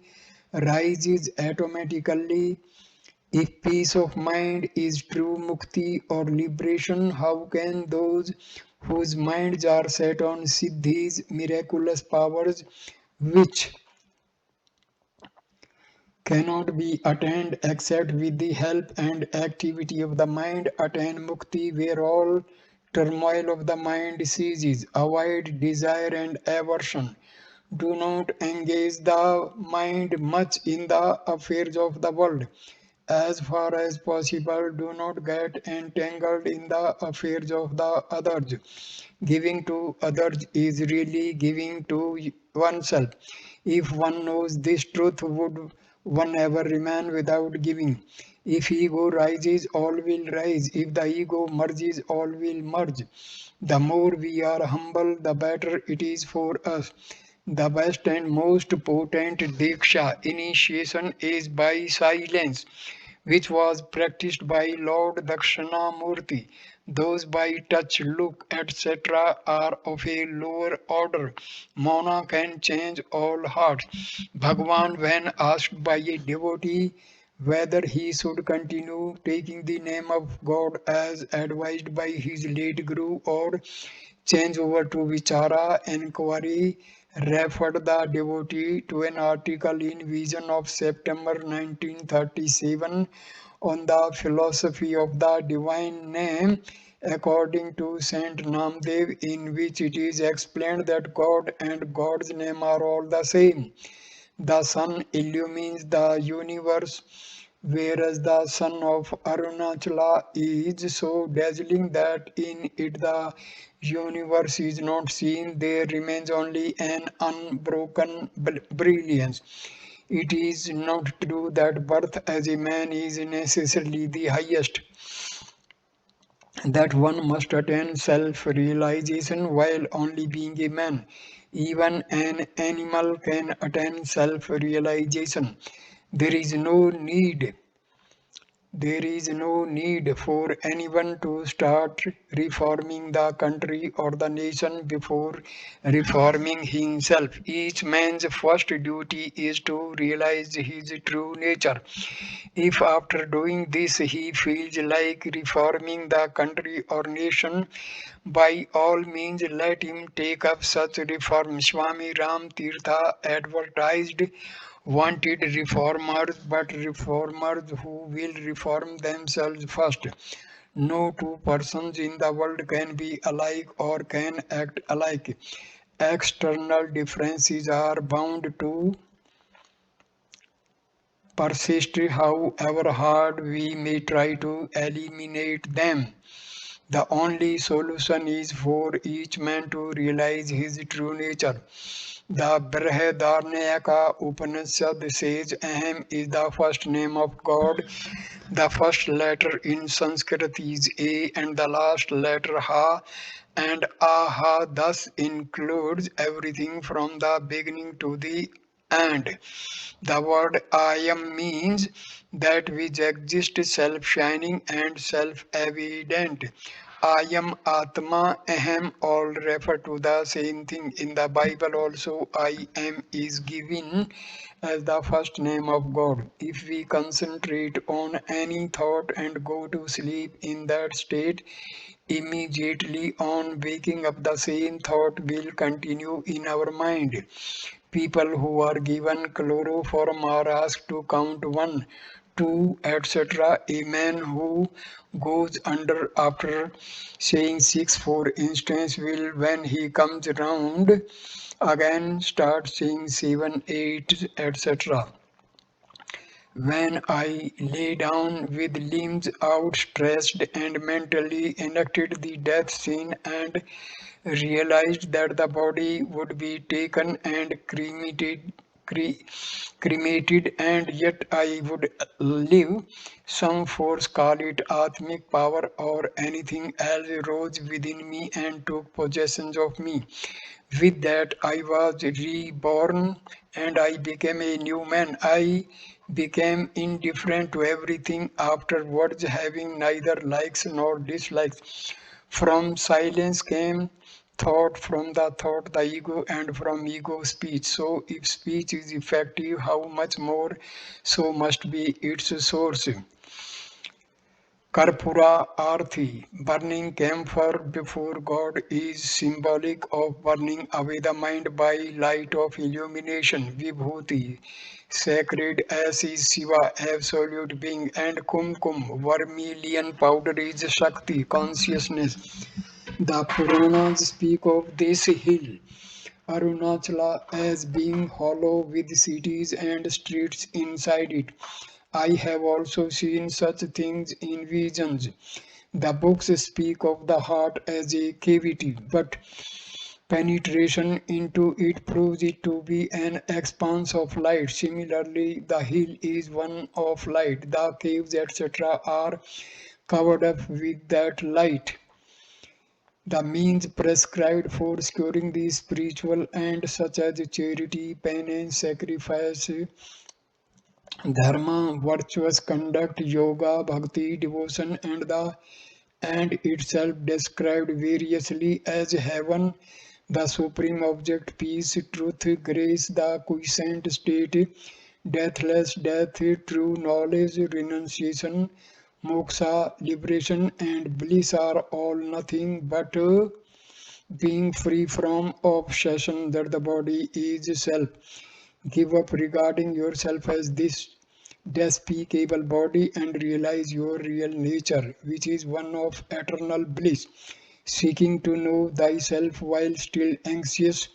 rises automatically. If peace of mind is true mukti or liberation, how can those whose minds are set on siddhis, miraculous powers, which cannot be attained except with the help and activity of the mind, attain mukti, where all turmoil of the mind ceases? Avoid desire and aversion. Do not engage the mind much in the affairs of the world. As far as possible, do not get entangled in the affairs of the others. Giving to others is really giving to oneself. If one knows this truth, would one ever remain without giving? If ego rises, all will rise. If the ego merges, all will merge. The more we are humble, the better it is for us. The best and most potent diksha initiation is by silence. which was practiced by Lord Dakshinamurti. Those by touch, look, etc. are of a lower order. Mona can change all hearts. Bhagwan, when asked by a devotee whether he should continue taking the name of God as advised by his late Guru or change over to Vichara inquiry, referred the devotee to an article in Vision of September 1937 on the philosophy of the divine name according to Saint Namdev, in which it is explained that God and God's name are all the same. The sun illumines the universe, whereas the sun of Arunachala is so dazzling that in it the universe is not seen. There remains only an unbroken brilliance. It is not true that birth as a man is necessarily the highest, that one must attain self realization while only being a man. Even an animal can attain self realization. There is no need there is no need for anyone to start reforming the country or the nation before reforming himself. Each man's first duty is to realize his true nature. If after doing this he feels like reforming the country or nation, by all means let him take up such reform. Swami Ram Tirtha advertised wanted reformers, but reformers who will reform themselves first. No two persons in the world can be alike or can act alike. External differences are bound to persist, however hard we may try to eliminate them. The only solution is for each man to realize his true nature. The Brihadaranyaka Upanishad says Aham is the first name of God. The first letter in Sanskrit is A and the last letter Ha, and Aha thus includes everything from the beginning to the end. The word I am means that which exists self-shining and self-evident. I am Atma, Aham all refer to the same thing. In the Bible also I am is given as the first name of God. If we concentrate on any thought and go to sleep in that state, immediately on waking up the same thought will continue in our mind. People who are given chloroform are asked to count one, two, etc. A man who goes under after saying six, for instance, will, when he comes round, again start saying seven, eight, etc. When I lay down with limbs outstretched and mentally enacted the death scene and realized that the body would be taken and cre- cremated and yet I would live, some force, call it Atmic power or anything else, rose within me and took possession of me. With that, I was reborn and I became a new man. I became indifferent to everything afterwards, having neither likes nor dislikes. From silence came thought, from the thought the ego, and from ego speech. So if speech is effective, how much more so must be its source. Karpura Arthi, burning camphor before God, is symbolic of burning away the mind by light of illumination. Vibhuti, sacred as is Shiva, absolute being, and Kumkum, vermilion powder, is Shakti, consciousness. The Puranas speak of this hill, Arunachala, as being hollow with cities and streets inside it. I have also seen such things in visions. The books speak of the heart as a cavity, but penetration into it proves it to be an expanse of light. Similarly, the hill is one of light. The caves, etc., are covered up with that light. The means prescribed for securing the spiritual end, such as charity, penance, sacrifice, Dharma, virtuous conduct, yoga, bhakti, devotion, and itself described variously as heaven, the supreme object, peace, truth, grace, the quiescent state, deathless death, true knowledge, renunciation, moksha, liberation, and bliss are all nothing but being free from obsession that the body is self. Give up regarding yourself as this despicable body and realize your real nature, which is one of eternal bliss. Seeking to know thyself while still anxious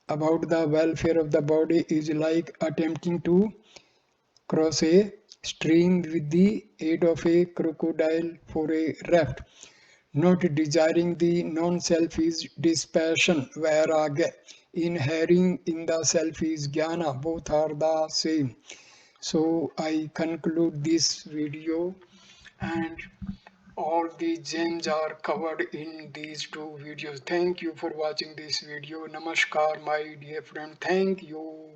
about the welfare of the body is like attempting to cross a stream with the aid of a crocodile for a raft. Not desiring the non-self is dispassion, vairagya. Inhering in the self is jnana. Both are the same. So I conclude this video, and all the gems are covered in these two videos. Thank you for watching this video. Namaskar, my dear friend. Thank you.